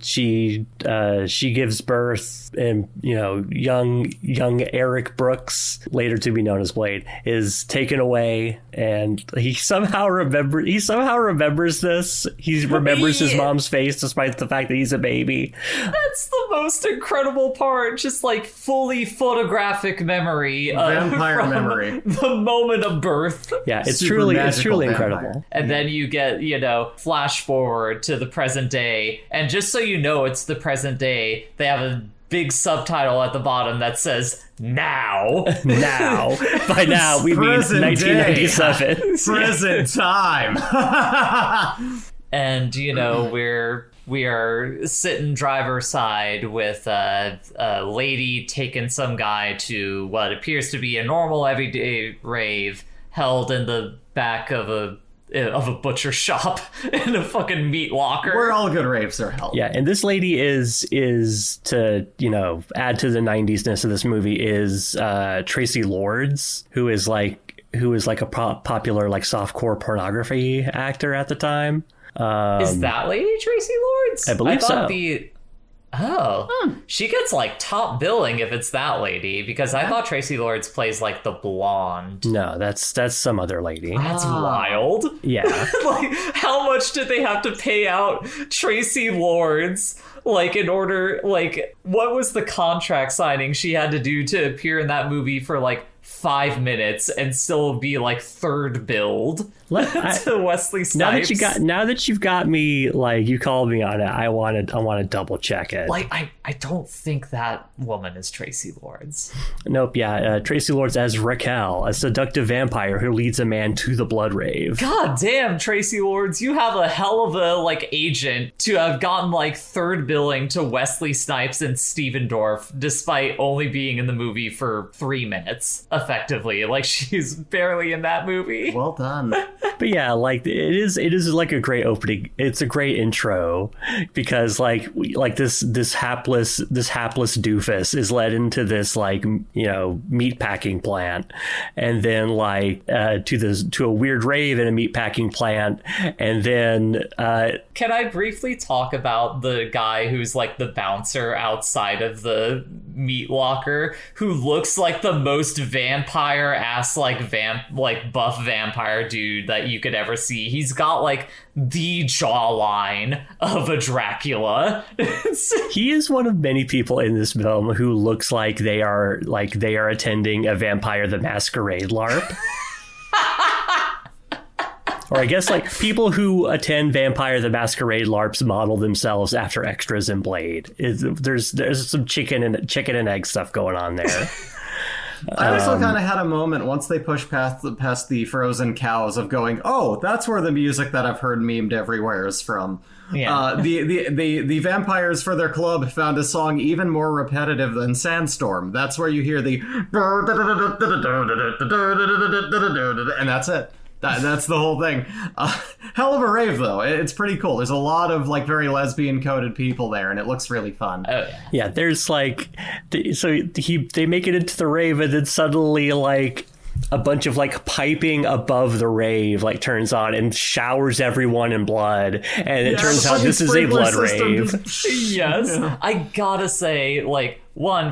She gives birth, and young Eric Brooks, later to be known as Blade, is taken away, and he somehow remembers this. He remembers his mom's face despite the fact that he's a baby. That's the most incredible part. Just like fully photographic memory. Vampire from memory. The moment of birth. Yeah, it's Super truly magical vampire. incredible. And then you get, flash forward to the present day. And just so you know it's the present day, they have a big subtitle at the bottom that says, now. Now. By now, we mean Present day. 1997. Present time. And, we are sitting driver's side with a lady taking some guy to what appears to be a normal everyday rave, held in the back of a butcher shop in a fucking meat locker. Where all good raves are held. Yeah, and this lady is to, add to the 90s-ness of this movie is Tracy Lords, who is like a popular like softcore pornography actor at the time. Is that lady Tracy Lords? I believe thought so. Oh, she gets like top billing if it's that lady, because I thought Tracy Lords plays like the blonde. No, that's some other lady. That's wild. Yeah. Like, how much did they have to pay out Tracy Lords? Like, in order, like, what was the contract signing she had to do to appear in that movie for like 5 minutes and still be like third billed to Wesley Snipes? Now that you've got me, like, you called me on it, I want to double check it. Like, I don't think that woman is Tracy Lords. Nope. Yeah, Tracy Lords as Raquel, a seductive vampire who leads a man to the blood rave. God damn, Tracy Lords, you have a hell of a like agent to have gotten like third billing to Wesley Snipes and Steven Dorff, despite only being in the movie for 3 minutes, effectively. Like, she's barely in that movie. Well done. But yeah, like it is like a great opening. It's a great intro because like this hapless doofus is led into this like, you know, meat packing plant, and then like to a weird rave in a meat packing plant, and then can I briefly talk about the guy who's like the bouncer outside of the meat locker, who looks like the most vampire ass like buff vampire dude that you could ever see? He's got like the jawline of a Dracula. He is one of many people in this film who looks like they are attending a Vampire the Masquerade LARP. Or I guess like people who attend Vampire the Masquerade LARPs model themselves after extras in Blade. There's some chicken and egg stuff going on there. I also kind of had a moment once they pushed past the frozen cows of going, oh, that's where the music that I've heard memed everywhere is from. Yeah. The vampires for their club found a song even more repetitive than Sandstorm. That's where you hear the and that's it. That's the whole thing. Hell of a rave, though. It's pretty cool. There's a lot of like very lesbian coded people there, and it looks really fun. Oh yeah. Yeah, there's like, they make it into the rave, and then suddenly like a bunch of like piping above the rave like turns on and showers everyone in blood, and it turns out this is a blood rave. Yes. Yeah. I gotta say, like,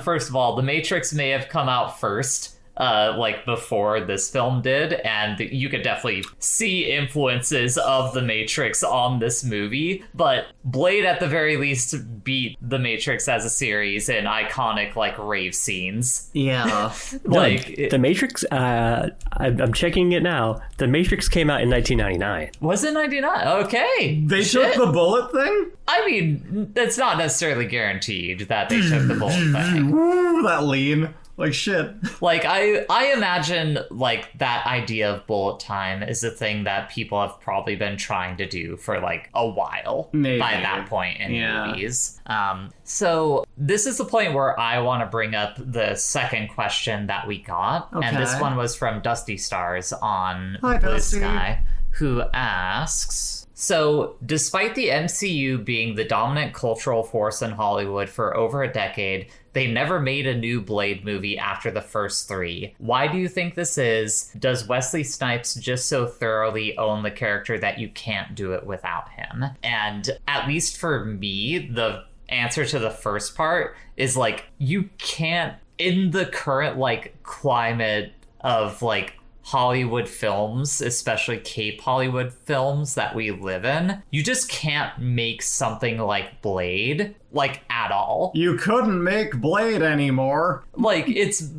first of all, The Matrix may have come out first. Like before this film did, and you could definitely see influences of The Matrix on this movie, but Blade at the very least beat The Matrix as a series in iconic like rave scenes. Yeah. The Matrix, I'm checking it now, The Matrix came out in 1999. Was it 99? Okay. They took the bullet thing? I mean, it's not necessarily guaranteed that they took the bullet thing. Ooh, that lean. Like shit. Like I imagine like that idea of bullet time is a thing that people have probably been trying to do for like a while. Maybe. By that point in movies. So this is the point where I want to bring up the second question that we got. Okay. And this one was from Dusty Stars on Blue Sky, who asks, so despite the MCU being the dominant cultural force in Hollywood for over a decade, they never made a new Blade movie after the first 3. Why do you think this is? Does Wesley Snipes just so thoroughly own the character that you can't do it without him? And at least for me, the answer to the first part is like, you can't, in the current like climate of like Hollywood films, especially Cape Hollywood films that we live in, you just can't make something like Blade, like, at all. You couldn't make Blade anymore. Like, it's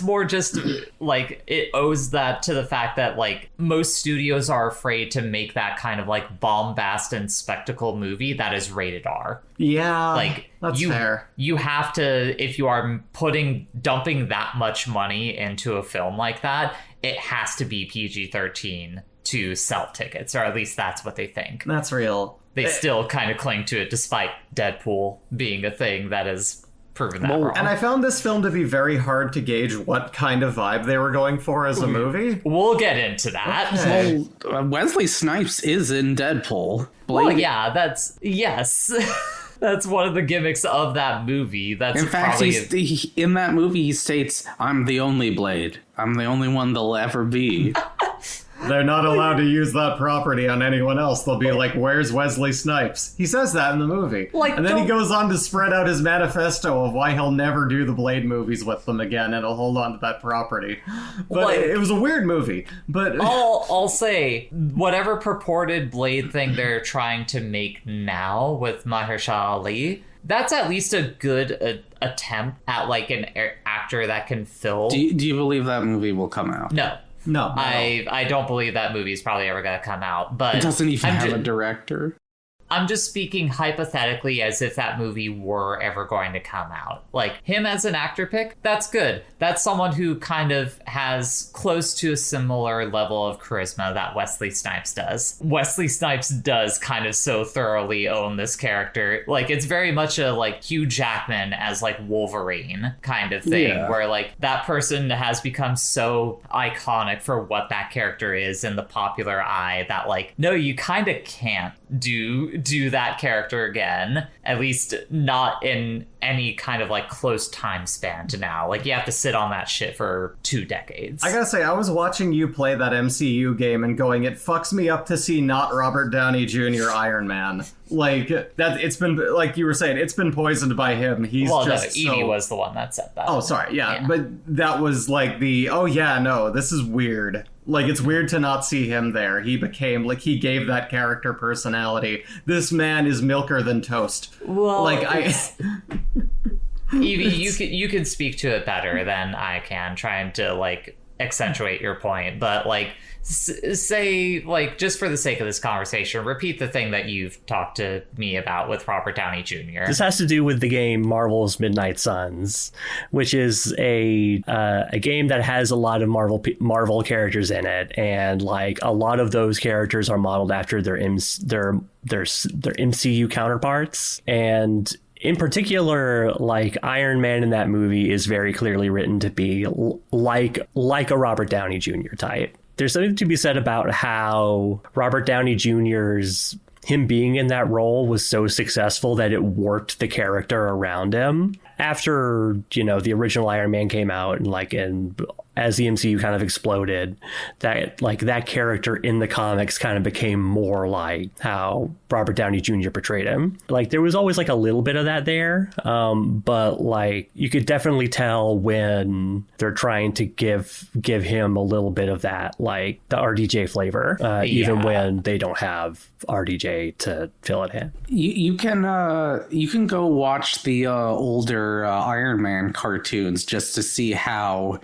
more just, like, it owes that to the fact that, like, most studios are afraid to make that kind of, like, bombast and spectacle movie that is rated R. Yeah, like, that's fair. You have to, if you are dumping that much money into a film like that, it has to be PG-13 to sell tickets, or at least that's what they think. That's real. They still kind of cling to it despite Deadpool being a thing that has proven that wrong. And I found this film to be very hard to gauge what kind of vibe they were going for as a movie. We'll get into that. Okay. Well, Wesley Snipes is in Deadpool. Well, yeah, yes. That's one of the gimmicks of that movie. That's in fact, in that movie, he states, "I'm the only Blade. I'm the only one there'll ever be." They're not allowed to use that property on anyone else. They'll be like, where's Wesley Snipes? He says that in the movie. Like, and then he goes on to spread out his manifesto of why he'll never do the Blade movies with them again, and he'll hold on to that property. But Like, it was a weird movie. But I'll say, whatever purported Blade thing they're trying to make now with Mahershala Ali, that's at least a good attempt at like an actor that can fill. Do you believe that movie will come out? No. no. I don't believe that movie is probably ever going to come out. But It doesn't even I'm have ju- a director. I'm just speaking hypothetically as if that movie were ever going to come out. Like, him as an actor pick, that's good. That's someone who kind of has close to a similar level of charisma that Wesley Snipes does. Wesley Snipes does kind of so thoroughly own this character. Like, it's very much a, like, Hugh Jackman as, like, Wolverine kind of thing, Yeah. where, like, that person has become so iconic for what that character is in the popular eye that, like, no, you kind of can't do that character again, at least not in any kind of like close time span to now. Like, you have to sit on that shit for 2 decades. I gotta say, I was watching you play that MCU game and going, it fucks me up to see not Robert Downey Jr. Iron Man. Like, that it's been, like you were saying, it's been poisoned by him. He's well, just no, Edie was the one that said that. Oh, sorry, yeah. But that was like oh yeah, no, this is weird. Like, it's weird to not see him there. He became, like, he gave that character personality. This man is milker than toast. Well, like, Evie, you can speak to it better than I can, trying to like accentuate your point, but like say, like, just for the sake of this conversation, repeat the thing that you've talked to me about with Robert Downey Jr. This has to do with the game Marvel's Midnight Suns, which is a game that has a lot of Marvel characters in it, and like a lot of those characters are modeled after their MCU counterparts. And in particular, like, Iron Man in that movie is very clearly written to be like a Robert Downey Jr. type. There's something to be said about how Robert Downey Jr.'s him being in that role was so successful that it warped the character around him. After, you know, the original Iron Man came out and as the MCU kind of exploded, that character in the comics kind of became more like how Robert Downey Jr. portrayed him. Like, there was always like a little bit of that there, but like you could definitely tell when they're trying to give him a little bit of that, like the RDJ flavor, even when they don't have RDJ to fill it in. You can go watch the older Iron Man cartoons just to see how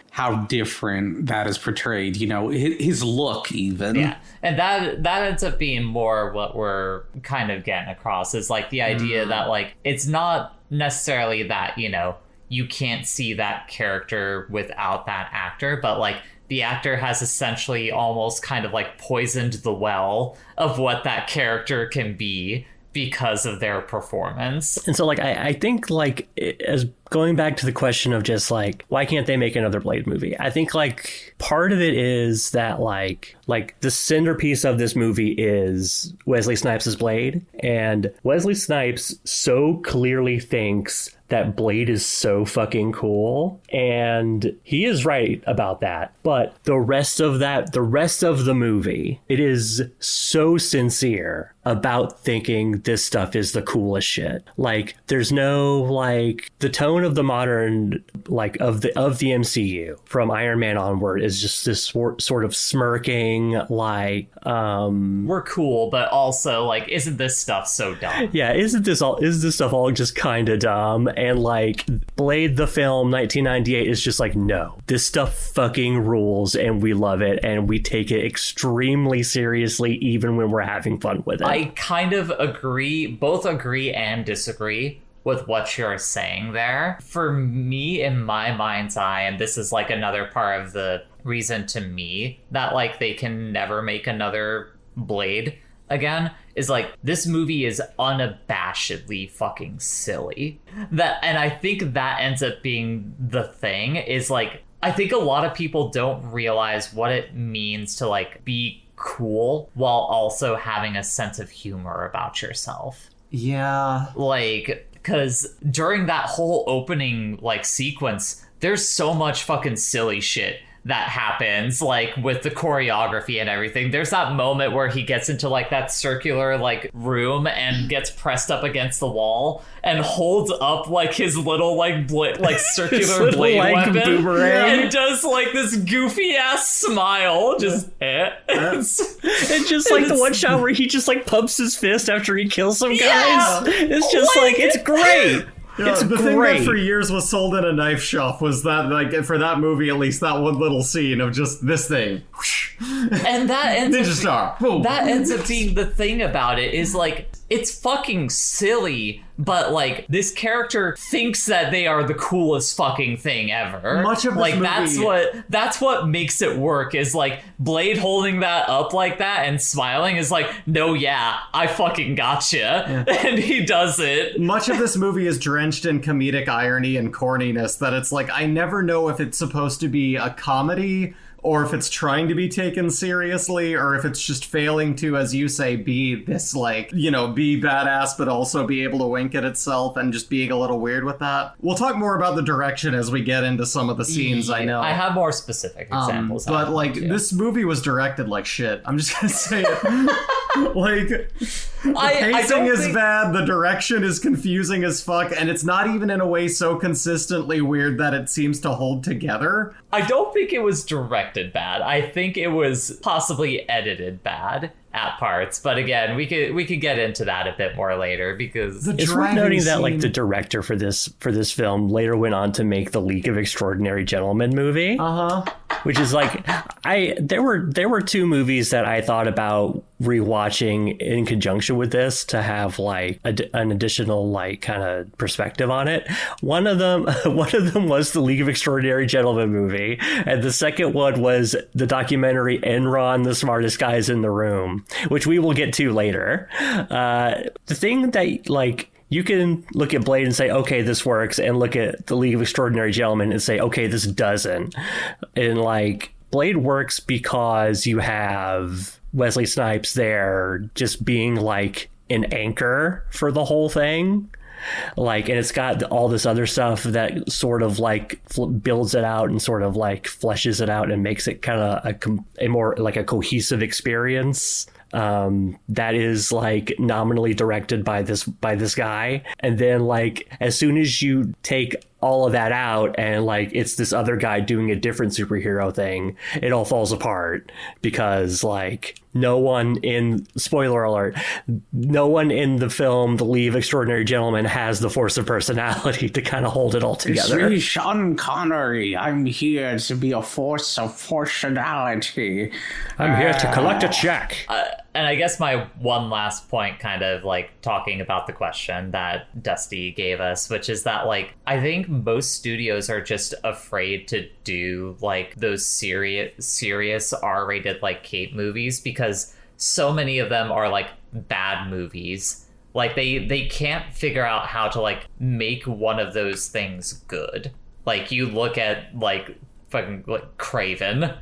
different that is portrayed. You know, his look even. Yeah, and that ends up being more what we're kind of getting across, is like the idea that like it's not necessarily that, you know, you can't see that character without that actor, but like the actor has essentially almost kind of like poisoned the well of what that character can be because of their performance. And so, like, I think, like, as going back to the question of just, like, why can't they make another Blade movie? I think, like, part of it is that, like the centerpiece of this movie is Wesley Snipes' Blade. And Wesley Snipes so clearly thinks that Blade is so fucking cool, and he is right about that. But the rest of the movie, it is so sincere about thinking this stuff is the coolest shit. Like, there's no, like, the tone of the modern, like, of the MCU from Iron Man onward is just this sort of smirking, like, we're cool, but also like, isn't this stuff so dumb? Yeah, is this stuff all just kind of dumb? And like, Blade the film 1998 is just like, no, this stuff fucking rules, and we love it, and we take it extremely seriously even when we're having fun with it. I kind of both agree and disagree with what you're saying there. For me, in my mind's eye, and this is like another part of the reason to me that like they can never make another Blade again, is like, this movie is unabashedly fucking silly. And I think that ends up being the thing, is like, I think a lot of people don't realize what it means to like be cool while also having a sense of humor about yourself. yeah. Like, because during that whole opening like sequence, there's so much fucking silly shit that happens, like with the choreography and everything. There's that moment where he gets into like that circular like room and gets pressed up against the wall and holds up like his little like circular little, blade like, weapon boomerang. and does like this goofy ass smile, just And just like the one shot where he just like pumps his fist after he kills some guys. Yeah. It's just like it's great. Yeah, It's the great. thing that for years was sold in a knife shop was that, like, for that movie at least, that one little scene of just this thing. and that ends Ninja Star. Boom. that ends up being the thing about it is like it's fucking silly, but like this character thinks that they are the coolest fucking thing ever. Much of this like movie- that's what makes it work is like Blade holding that up like that and smiling is like, no, yeah, I fucking gotcha. Yeah. And he does it. Much of this movie is drenched in comedic irony and corniness that it's like, I never know if it's supposed to be a comedy or if it's trying to be taken seriously, or if it's just failing to, as you say, be this, like, you know, be badass, but also be able to wink at itself and just being a little weird with that. We'll talk more about the direction as we get into some of the scenes, I know. I have more specific examples. But, like, this movie was directed like shit. I'm just gonna say it. Like, the pacing is bad, the direction is confusing as fuck, and it's not even in a way so consistently weird that it seems to hold together. I don't think it was directed bad. I think it was possibly edited bad at parts. But again, we could get into that a bit more later because It's worth noting that like the director for this film later went on to make the League of Extraordinary Gentlemen movie. Which is like there were two movies that I thought about rewatching in conjunction with this to have like an additional like kind of perspective on it. One of them was the League of Extraordinary Gentlemen movie, and the second one was the documentary Enron, the Smartest Guys in the Room, which we will get to later. The thing that like you can look at Blade and say, okay, this works, and look at the League of Extraordinary Gentlemen and say, okay, this doesn't. And like Blade works because you have Wesley Snipes there just being like an anchor for the whole thing. Like, and it's got all this other stuff that sort of like builds it out and sort of like fleshes it out and makes it kind of a more like a cohesive experience. That is like nominally directed by this guy. And then like as soon as you take all of that out and like it's this other guy doing a different superhero thing, it all falls apart because like no one in the film The League of Extraordinary Gentlemen has the force of personality to kind of hold it all together. It's me, Sean Connery. I'm here to be a force of personality. I'm here to collect a check. And I guess my one last point, kind of like talking about the question that Dusty gave us, which is that like I think most studios are just afraid to do like those serious R-rated like cape movies because so many of them are like bad movies. Like they can't figure out how to like make one of those things good. Like you look at like fucking like Craven.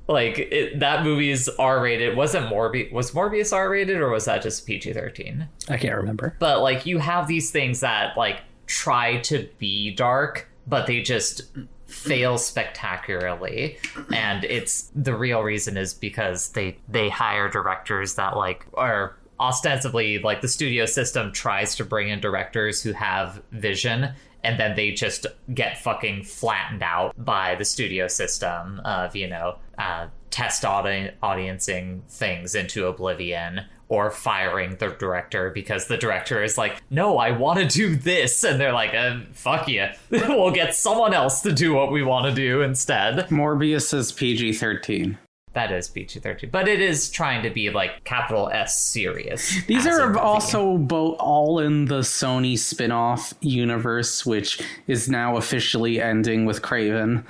Like that movie is R-rated. Was Morbius R-rated or was that just PG-13? I can't remember. But like you have these things that like try to be dark, but they just fail spectacularly. And it's the real reason is because they hire directors that like are ostensibly like the studio system tries to bring in directors who have vision. And then they just get fucking flattened out by the studio system of, you know, test audiencing things into oblivion or firing the director because the director is like, no, I want to do this. And they're like, fuck you. We'll get someone else to do what we want to do instead. Morbius is PG-13. That is PG-13, but it is trying to be like capital S serious. These are also both all in the Sony spin-off universe, which is now officially ending with Craven.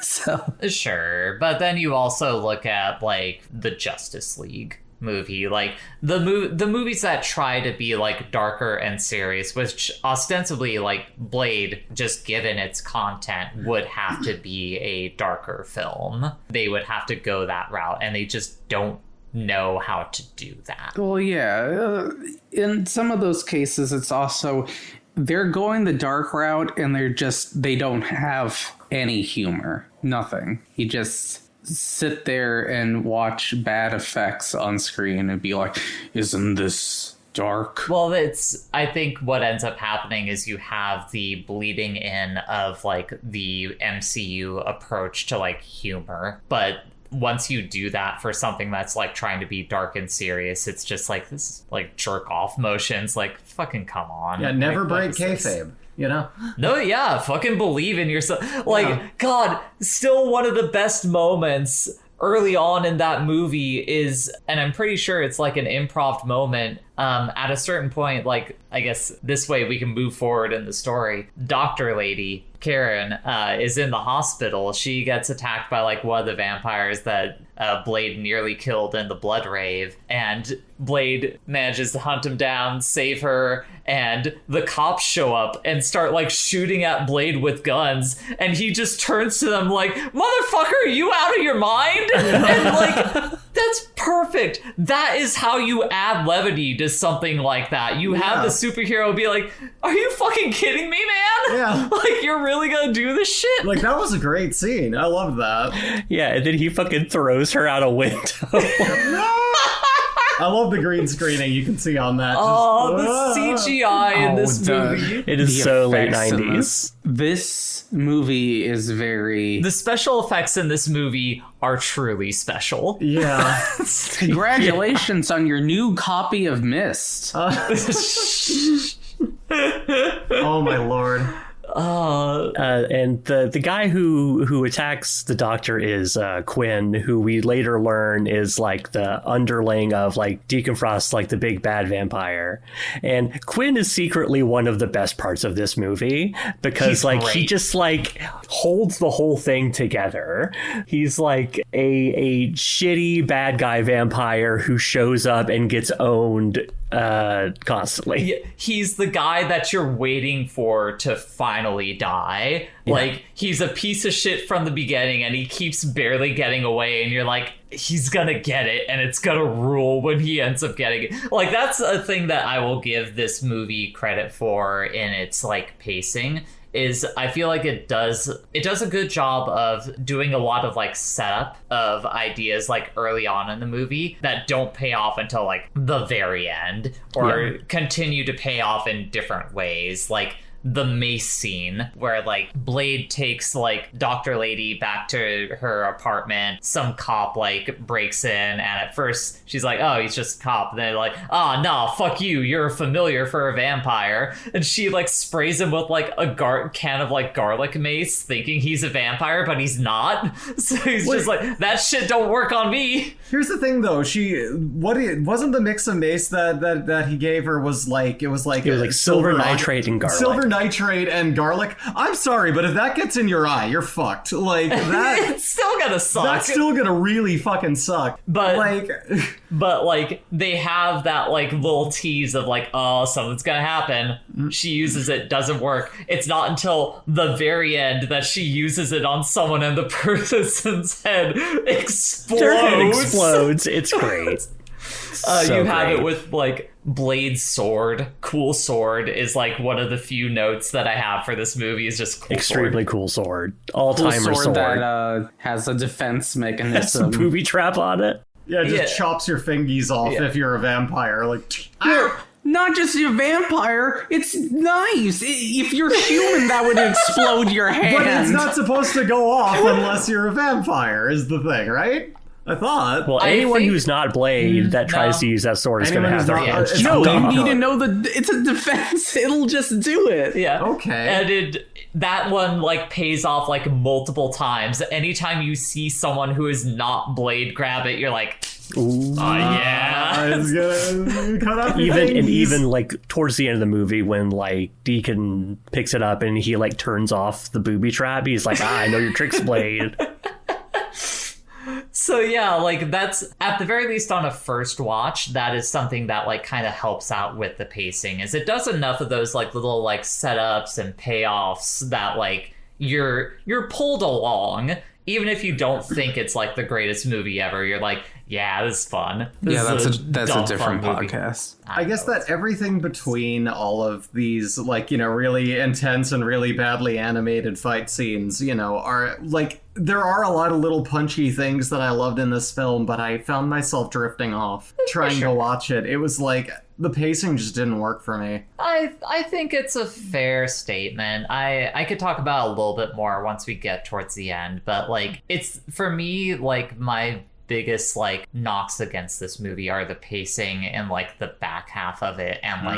So sure, but then you also look at like the Justice League movie, like the movies that try to be like darker and serious, which ostensibly like Blade, just given its content, would have to be a darker film. They would have to go that route, and they just don't know how to do that. Well, yeah. In some of those cases, it's also they're going the dark route, and they don't have any humor. Nothing. You just sit there and watch bad effects on screen and be like, isn't this dark? Well, I think what ends up happening is you have the bleeding in of like the MCU approach to like humor, but once you do that for something that's like trying to be dark and serious, it's just like this like jerk off motions. Like, fucking come on. Yeah, never break kayfabe. You know? No, yeah, fucking believe in yourself. Like, yeah. God, still one of the best moments early on in that movie is, and I'm pretty sure it's like an improv moment. At a certain point, like, I guess this way we can move forward in the story. Doctor lady Karen is in the hospital. She gets attacked by like one of the vampires that Blade nearly killed in the blood rave, and Blade manages to hunt him down, save her, and the cops show up and start like shooting at Blade with guns, and he just turns to them like, motherfucker, are you out of your mind? And like, that's perfect. That is how you add levity to something like that. You have the superhero be like, are you fucking kidding me, man? Yeah. Like, you're really gonna do this shit? Like, that was a great scene. I loved that. Yeah, and then he fucking throws her out a window. I love the green screening you can see on that. The CGI in this movie. It is so late 90s. This movie is very... The special effects in this movie are truly special. Yeah. Congratulations on your new copy of Myst. Oh my lord. And the guy who attacks the doctor is Quinn, who we later learn is like the underling of like Deacon Frost, like the big bad vampire. And Quinn is secretly one of the best parts of this movie because he's like great. He just like holds the whole thing together. He's like a shitty bad guy vampire who shows up and gets owned constantly. He's the guy that you're waiting for to finally die. Yeah. Like, he's a piece of shit from the beginning and he keeps barely getting away, and you're like, he's gonna get it and it's gonna rule when he ends up getting it. Like, that's a thing that I will give this movie credit for in its like pacing, is I feel like it does a good job of doing a lot of like setup of ideas like early on in the movie that don't pay off until like the very end, or continue to pay off in different ways. Like the mace scene where like Blade takes like Dr. Lady back to her apartment. Some cop like breaks in, and at first she's like, oh, he's just a cop. And they're like, oh, no, fuck you, you're a familiar for a vampire. And she like sprays him with like a can of like garlic mace, thinking he's a vampire, but he's not. So he's just like, that shit don't work on me. Here's the thing though, wasn't the mix of mace that he gave her was like silver nitrate and garlic. Silver nitrate and garlic. I'm sorry, but if that gets in your eye, you're fucked. Like that, it's still gonna suck. That's still gonna really fucking suck. But like they have that like little tease of like, oh, something's gonna happen. She uses it, doesn't work. It's not until the very end that she uses it on someone and the person's head explodes. Their head explodes. It's great. So you have great. it with like Blade's sword. Cool sword is like one of the few notes that I have for this movie, is just cool extremely sword. Cool sword. All-timer sword that has a defense mechanism. Has some booby trap on it. Yeah, it just chops your fingies off if you're a vampire. Like, not just your vampire, it's nice. If you're human, that would explode your hand. But it's not supposed to go off unless you're a vampire, is the thing, right? I thought. Well, anyone who's not Blade that tries to use that sword is going to have their hands. No, you need to know that it's a defense. It'll just do it. Yeah. Okay. And that one like pays off like multiple times. Anytime you see someone who is not Blade grab it, you're like, ooh, oh yeah. Even like towards the end of the movie, when like Deacon picks it up and he like turns off the booby trap, he's like, I know your tricks, Blade. So yeah, like that's at the very least on a first watch, that is something that like kind of helps out with the pacing, is it does enough of those like little like setups and payoffs that like you're pulled along, even if you don't think it's like the greatest movie ever. You're like, Yeah, this is fun. That's a different movie. podcast. I guess that everything between all of these, like, really intense and really badly animated fight scenes, are like, there are a lot of little punchy things that I loved in this film, but I found myself drifting off trying to watch it. It was like, the pacing just didn't work for me. I think it's a fair statement. I could talk about it a little bit more once we get towards the end, but like, it's, for me, like, my biggest like knocks against this movie are the pacing and like the back half of it and like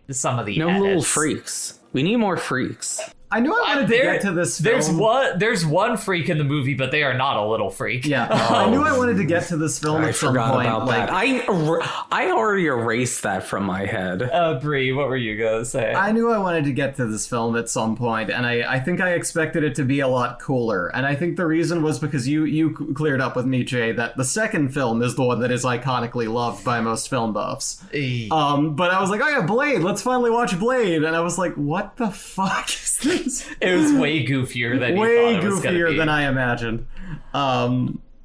some of the edits. Little freaks. We need more freaks. I knew I wanted to get to this film. There's one freak in the movie, but they are not a little freak. Yeah, I knew I wanted to get to this film at some point. About that. I already erased that from my head. Bree, what were you gonna say? I knew I wanted to get to this film at some point, and I think I expected it to be a lot cooler. And I think the reason was because you cleared up with me, Jay, that the second film is the one that is iconically loved by most film buffs. But I was like, oh yeah, Blade, let's finally watch Blade. And I was like, what the fuck is this? It was way goofier than way goofier than I imagined.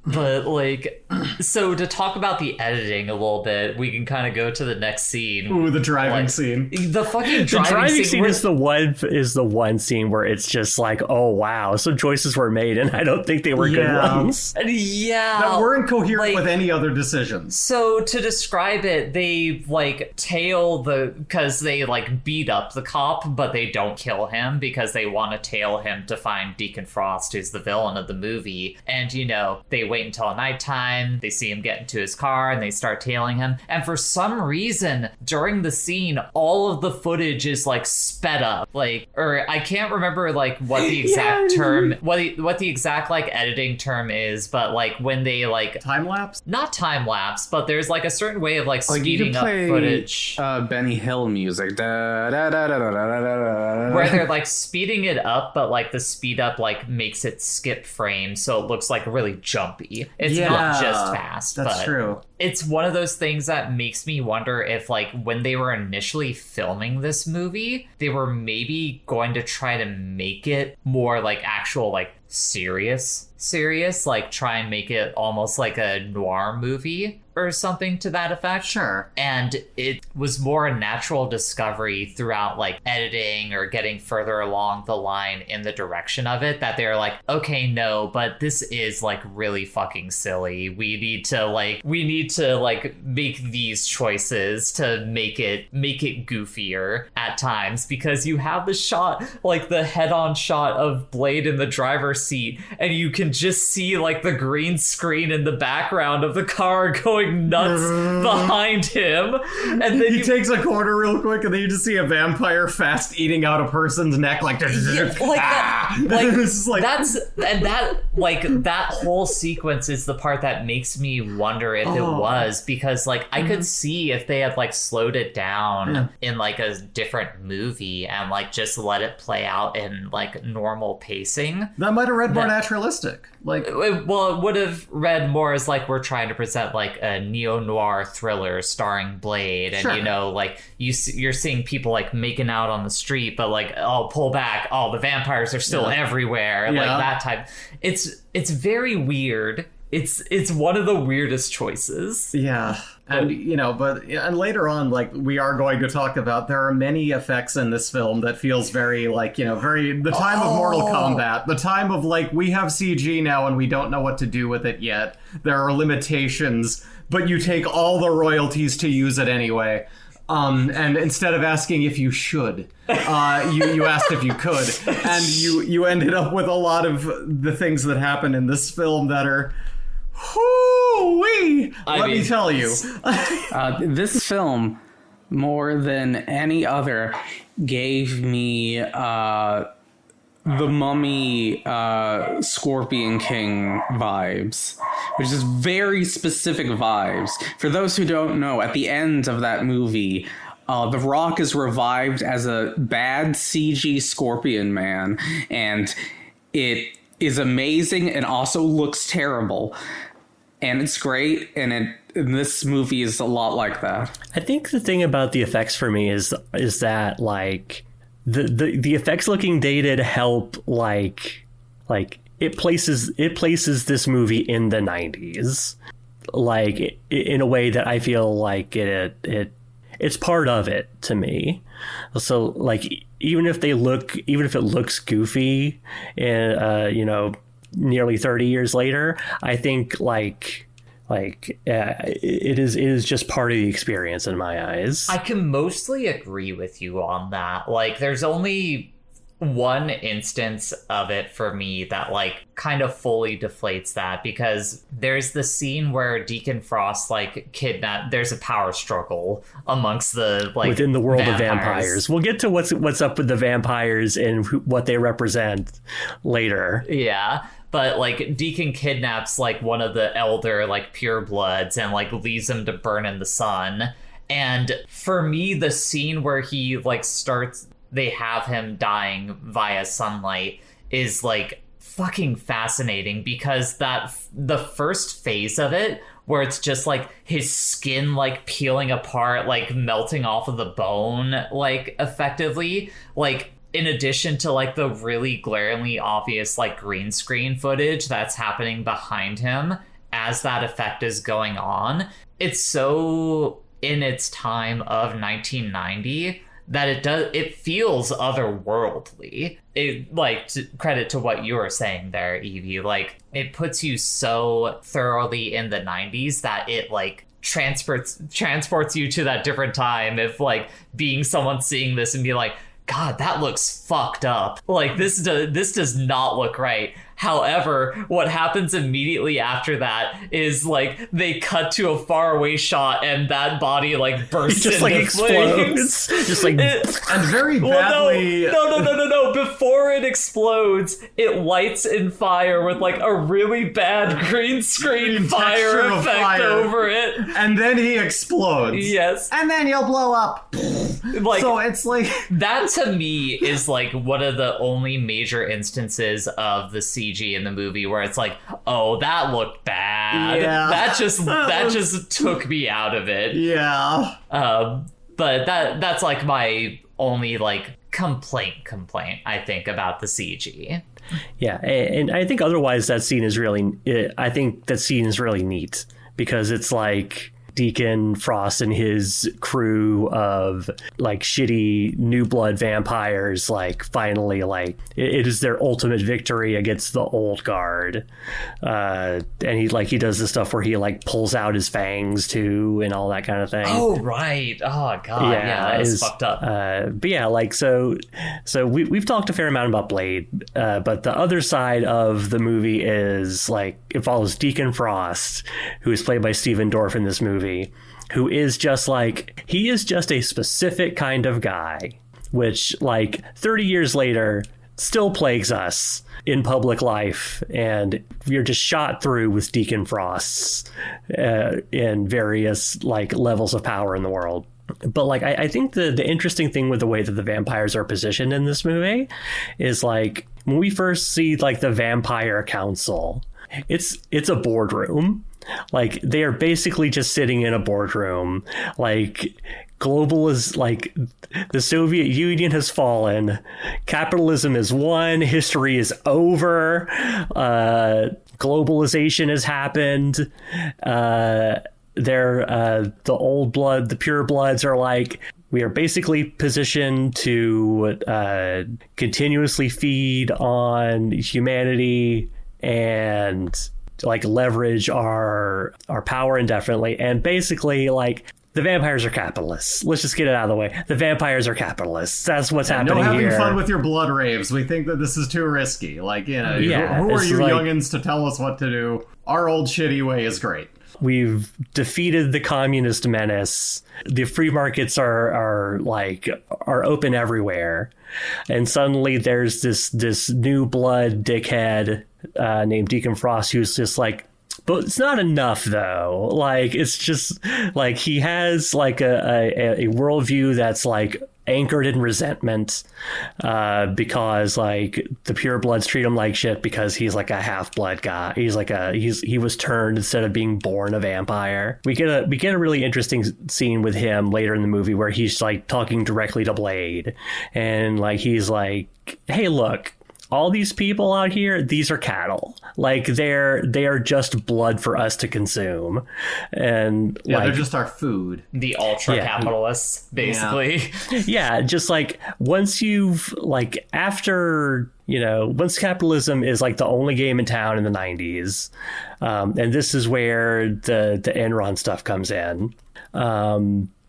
But like, so to talk about the editing a little bit, we can kind of go to the next scene. Ooh, the driving scene. The fucking driving scene is the one scene where it's just like, oh wow, some choices were made, and I don't think they were good ones. Yeah, that weren't coherent with any other decisions. So to describe it, they like tail because they like beat up the cop, but they don't kill him because they want to tail him to find Deacon Frost, who's the villain of the movie. And they wait until nighttime, they see him get into his car, and they start tailing him. And for some reason, during the scene, all of the footage is like sped up. Or I can't remember like what the exact term, what the exact like editing term is, but like when they like time lapse? Not time lapse, but there's like a certain way of like speeding up footage. Benny Hill music. Where they're like speeding it up, but like the speed up like makes it skip frames, so it looks like really jumpy. It's not just fast. That's true. It's one of those things that makes me wonder if like when they were initially filming this movie, they were maybe going to try to make it more like actual like serious, like try and make it almost like a noir movie or something to that effect. Sure. And it was more a natural discovery throughout like editing or getting further along the line in the direction of it that they're like, okay, no, but this is like really fucking silly. We need to make these choices to make it goofier at times, because you have the shot, like the head-on shot of Blade in the driver's seat, and you can just see like the green screen in the background of the car going nuts behind him, and then he takes a corner real quick, and then you just see a vampire fast eating out a person's neck like that whole sequence is the part that makes me wonder if it was, because like I could see if they had like slowed it down in like a different movie and like just let it play out in like normal pacing, that might have read more naturalistic. It would have read more as like we're trying to present like a neo-noir thriller starring Blade, and like you're seeing people like making out on the street, but like, oh, pull back, oh, the vampires are still everywhere, like that type. It's very weird. It's one of the weirdest choices. Yeah. And, and later on, like, we are going to talk about, there are many effects in this film that feels very, like, very, the time of Mortal Kombat, the time of, like, we have CG now and we don't know what to do with it yet. There are limitations, but you take all the royalties to use it anyway. And instead of asking if you should, you asked if you could. And you ended up with a lot of the things that happen in this film that are... Let me tell you. This film, more than any other, gave me the Mummy Scorpion King vibes, which is very specific vibes. For those who don't know, at the end of that movie, The Rock is revived as a bad CG Scorpion Man, and it is amazing and also looks terrible. And it's great, and this movie is a lot like that. I think the thing about the effects for me is that like the effects looking dated help like it places this movie in the 90s. like in a way that I feel like it's part of it to me. So like even if it looks goofy, and nearly 30 years later, I think it is just part of the experience in my eyes. I can mostly agree with you on that. Like, there's only one instance of it for me that like kind of fully deflates that, because there's the scene where Deacon Frost like there's a power struggle amongst the like within the world of vampires. We'll get to what's up with the vampires and what they represent later. Yeah. But like Deacon kidnaps like one of the elder like purebloods and like leaves him to burn in the sun. And for me, the scene where he like they have him dying via sunlight is like fucking fascinating, because the first phase of it, where it's just like his skin like peeling apart, like melting off of the bone, like effectively, like in addition to like the really glaringly obvious like green screen footage that's happening behind him as that effect is going on, it's so in its time of 1990 that it feels otherworldly. It like credit to what you were saying there, Evie, like it puts you so thoroughly in the 90s that it like transports you to that different time. If like being someone seeing this and be like, God, that looks fucked up. Like this does not look right. However, what happens immediately after that is like they cut to a faraway shot and that body like bursts just into like explodes. flames. Just like and very badly. No. Before it explodes, it lights in fire with like a really bad green screen fire effect over it. And then he explodes. Yes. And then you'll blow up. Like, so it's like that to me is like one of the only major instances of the CG in the movie where it's like, oh, that looked bad. Yeah. That just took me out of it. Yeah. But that's like my only like complaint I think about the CG. Yeah, and I think otherwise that scene is really neat, because it's like Deacon Frost and his crew of like shitty new blood vampires like finally like it is their ultimate victory against the old guard, and he does the stuff where he like pulls out his fangs too and all that kind of thing. Oh right. Oh god. Yeah, that was fucked up. But yeah, like so we've talked a fair amount about Blade, but the other side of the movie is like it follows Deacon Frost, who is played by Stephen Dorff in this movie, who is just like, he is just a specific kind of guy, which like 30 years later still plagues us in public life, and you're just shot through with Deacon Frosts in various like levels of power in the world. But like I think the interesting thing with the way that the vampires are positioned in this movie is like when we first see like the Vampire Council, it's a boardroom. Like they are basically just sitting in a boardroom. Like global is like the Soviet Union has fallen. Capitalism is won. History is over. Globalization has happened. The old blood, the pure bloods are like, we are basically positioned to continuously feed on humanity and like leverage our power indefinitely. And basically like the vampires are capitalists. Let's just get it out of the way. The vampires are capitalists. That's what's happening here. No having fun with your blood raves. We think that this is too risky. Like, who are you like, youngins to tell us what to do? Our old shitty way is great. We've defeated the communist menace. The free markets are open everywhere. And suddenly there's this new blood dickhead named Deacon Frost who's just like, but it's not enough though. Like it's just like he has like a worldview that's like anchored in resentment because like the purebloods treat him like shit because he's like a half-blood guy. He was turned instead of being born a vampire. We get a really interesting scene with him later in the movie where he's like talking directly to Blade, and like he's like, hey look, all these people out here, these are cattle. Like they are just blood for us to consume. And yeah, like, they're just our food. The ultra capitalists, basically. yeah, just like once you've like after, you know, once capitalism is like the only game in town in the 90s, and this is where the Enron stuff comes in.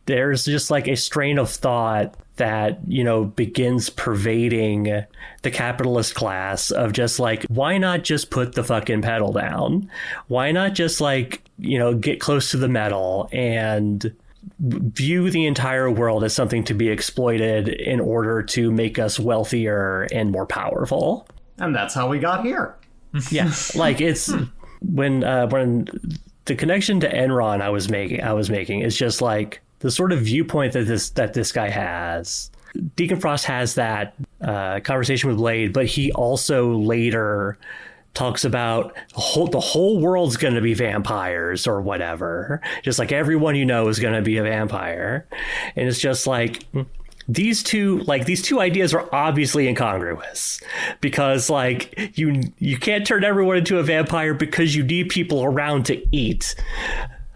There's just like a strain of thought that, you know, begins pervading the capitalist class of just like, why not just put the fucking pedal down? Why not just like, you know, get close to the metal and view the entire world as something to be exploited in order to make us wealthier and more powerful? And that's how we got here. Yeah, like it's when the connection to Enron I was making is just like the sort of viewpoint that this guy has. Deacon Frost has that conversation with Blade, but he also later talks about the whole world's going to be vampires or whatever. Just like everyone you know is going to be a vampire. And it's just like these two ideas are obviously incongruous because like you can't turn everyone into a vampire because you need people around to eat.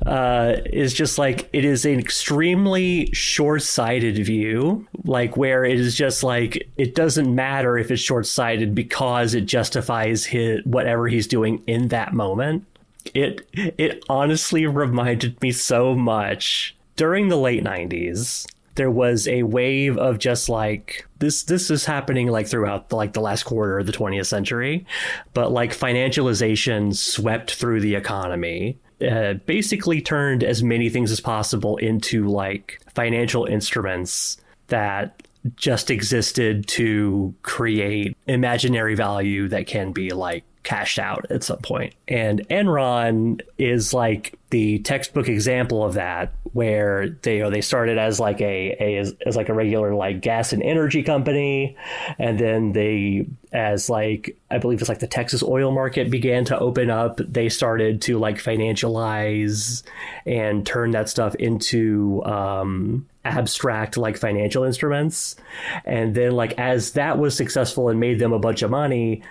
Is just like it is an extremely short-sighted view, like where it is just like it doesn't matter if it's short-sighted because it justifies whatever he's doing in that moment. It honestly reminded me so much during the late 90s. There was a wave of just like this is happening like throughout the last quarter of the 20th century, but like financialization swept through the economy. Basically turned as many things as possible into like financial instruments that just existed to create imaginary value that can be like cashed out at some point. And Enron is like the textbook example of that, where they started as like as like a regular like gas and energy company, and then they, as like I believe it's like the Texas oil market began to open up, they started to like financialize and turn that stuff into abstract like financial instruments. And then like as that was successful and made them a bunch of money,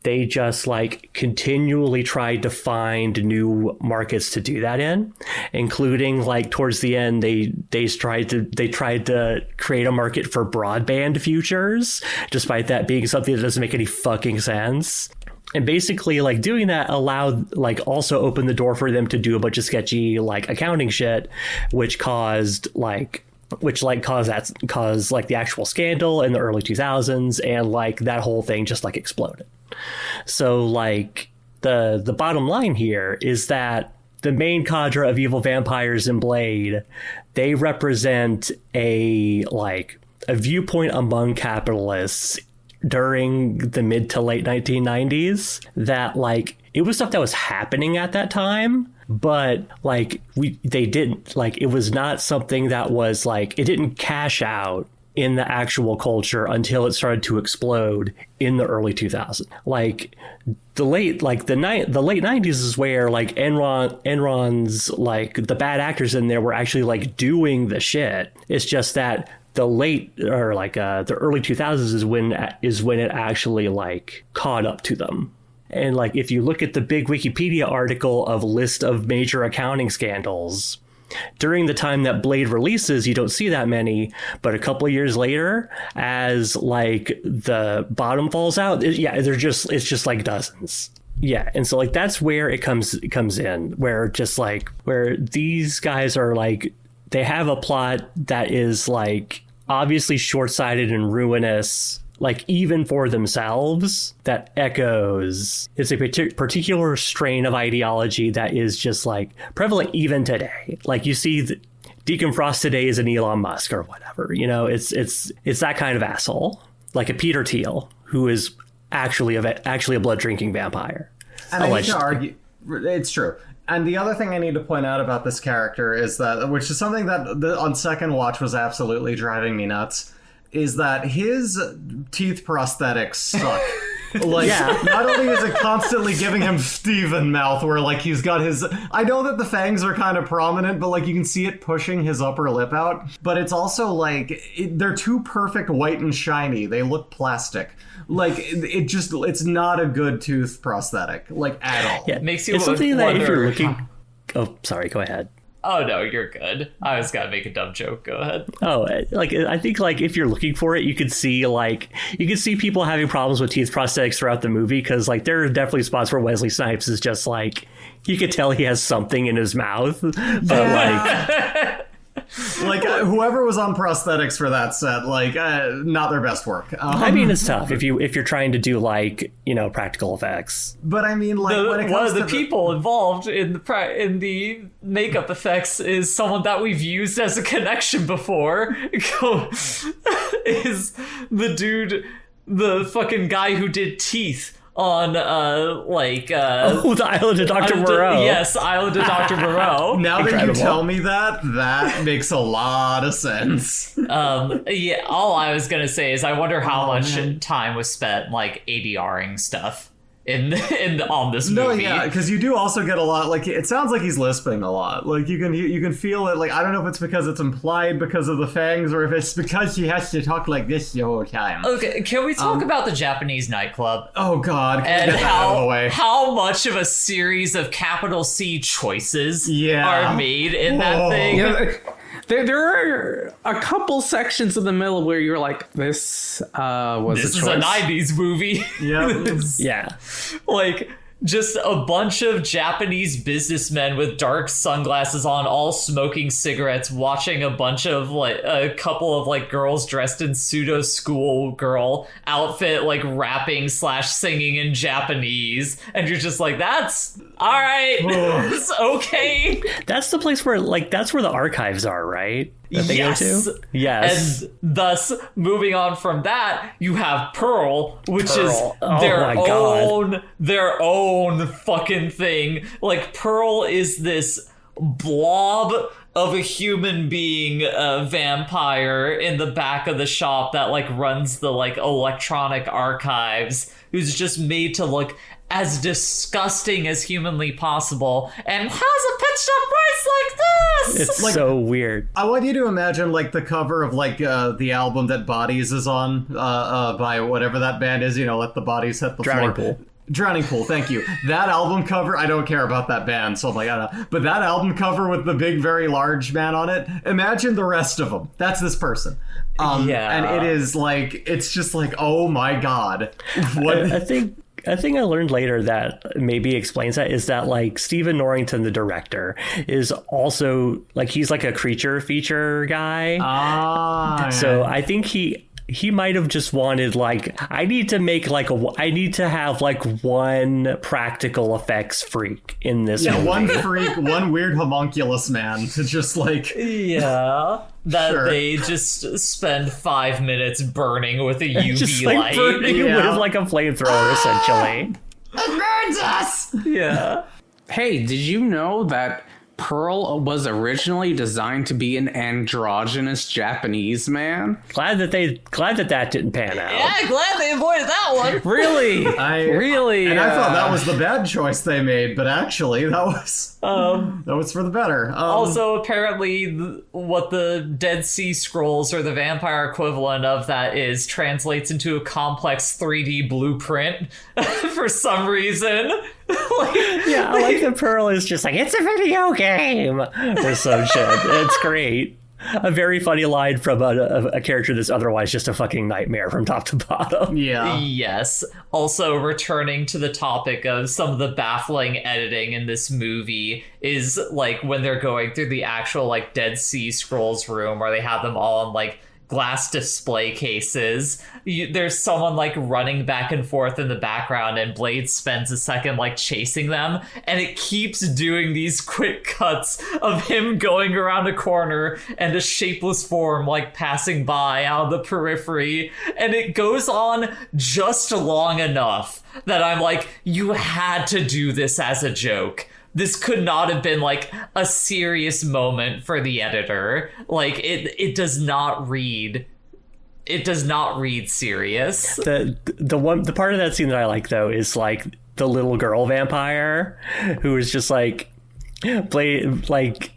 they just like continually tried to find new markets to do that in, including like towards the end, they tried to create a market for broadband futures, despite that being something that doesn't make any fucking sense. And basically like doing that allowed like also opened the door for them to do a bunch of sketchy like accounting shit, which caused like the actual scandal in the early 2000s, and like that whole thing just like exploded. So like the bottom line here is that the main cadre of evil vampires in Blade, they represent a viewpoint among capitalists during the mid to late 1990s that like it was stuff that was happening at that time, but like they didn't like, it was not something that was like, it didn't cash out in the actual culture until it started to explode in the early 2000s. Like the late 90s is where like Enron's like the bad actors in there were actually like doing the shit. It's just that the early 2000s is when it actually like caught up to them. And like if you look at the big Wikipedia article of list of major accounting scandals, during the time that Blade releases, you don't see that many, but a couple of years later, as like the bottom falls out, it's just like dozens. Yeah, and so like that's where it comes in, where these guys are like, they have a plot that is like obviously short-sighted and ruinous, like even for themselves, that echoes. It's a particular strain of ideology that is just like prevalent even today. Like you see Deacon Frost today is an Elon Musk or whatever, you know, it's that kind of asshole, like a Peter Thiel, who is actually a blood drinking vampire. And I need to argue, it's true. And the other thing I need to point out about this character is that, which is something that on second watch was absolutely driving me nuts, is that his teeth prosthetics suck Like, not only is it constantly giving him Steven mouth, where like he's got his, I know that the fangs are kind of prominent, but like you can see it pushing his upper lip out, but it's also like they're too perfect white and shiny. They look plastic. Like it's not a good tooth prosthetic, like at all. Yeah, It makes you it's something that if wonder- you're looking. Oh, sorry. Go ahead. Oh no, you're good. I was gonna make a dumb joke. Go ahead. Oh, like I think like if you're looking for it, you could see people having problems with teeth prosthetics throughout the movie, because like there are definitely spots where Wesley Snipes is just like, you could tell he has something in his mouth, but Like whoever was on prosthetics for that set, like not their best work. I mean, it's tough if you're trying to do like, practical effects. But I mean, like when it One comes of the to people involved in the makeup effects is someone that we've used as a connection before. Is the dude, the fucking guy who did teeth on the Island of Dr. Moreau. Yes, Island of Dr. Moreau. Now Incredible. that you tell me that makes a lot of sense. Yeah, all I was gonna say is I wonder how much time was spent like ADRing stuff on this movie. No, yeah, because you do also get a lot. Like it sounds like he's lisping a lot. Like you can feel it. Like I don't know if it's because it's implied because of the fangs, or if it's because he has to talk like this the whole time. Okay, can we talk about the Japanese nightclub? Oh God, can And we get that out of the way? how much of a series of capital C choices Yeah. are made in that Whoa. thing? There are a couple sections in the middle where you're like, this was This a is choice. a 90s movie. Yeah. Yeah. Like, just a bunch of Japanese businessmen with dark sunglasses on, all smoking cigarettes, watching a bunch of like a couple of like girls dressed in pseudo schoolgirl outfit, like rapping / singing in Japanese, and you're just like, that's all right. It's okay. That's the place where that's where the archives are, right? That they Yes. go to? Yes. And thus, moving on from that, you have Pearl, which Pearl. is Oh their own fucking thing. Like, Pearl is this blob of a human being, vampire in the back of the shop that like runs the like electronic archives, who's just made to look as disgusting as humanly possible and has a pitched up voice like this. It's like- so weird. I want you to imagine like the cover of like the album that Bodies is on by whatever that band is. Let the bodies hit the Drowning floor. Pool. Drowning Pool, thank you. That album cover, I don't care about that band, so I'm like, I don't know. But that album cover with the big, very large man on it, imagine the rest of them. That's this person. Yeah. And it is like, it's just like, oh my God. What? I think I learned later that maybe explains that is that like Stephen Norrington, the director, is also like he's like a creature feature guy. So I think he might have just wanted like I need to have like one practical effects freak in this movie. one freak, one weird homunculus man to just like Yeah. That Sure. they just spend 5 minutes burning with a UV just like light. burning Yeah. with like a flamethrower essentially. burns us. Yeah. Hey, did you know that Pearl was originally designed to be an androgynous Japanese man? Glad that didn't pan out. Yeah, glad they avoided that one. Really? Really? And I thought that was the bad choice they made, but actually that was for the better. Also, apparently, what the Dead Sea Scrolls, or the vampire equivalent of that, translates into a complex 3D blueprint for some reason. Yeah, I like that Pearl is just like, it's a video game or some shit. It's great. A very funny line from a character that's otherwise just a fucking nightmare from top to bottom. yeah. Yes. Also, returning to the topic of some of the baffling editing in this movie is like when they're going through the actual like Dead Sea Scrolls room where they have them all in like glass display cases. There's someone like running back and forth in the background, and Blade spends a second like chasing them, and it keeps doing these quick cuts of him going around a corner and a shapeless form like passing by out of the periphery, and it goes on just long enough that I'm like, you had to do this as a joke. This could not have been like a serious moment for the editor. Like it does not read It does not read serious. The part of that scene that I like though is like the little girl vampire who is just like Blade like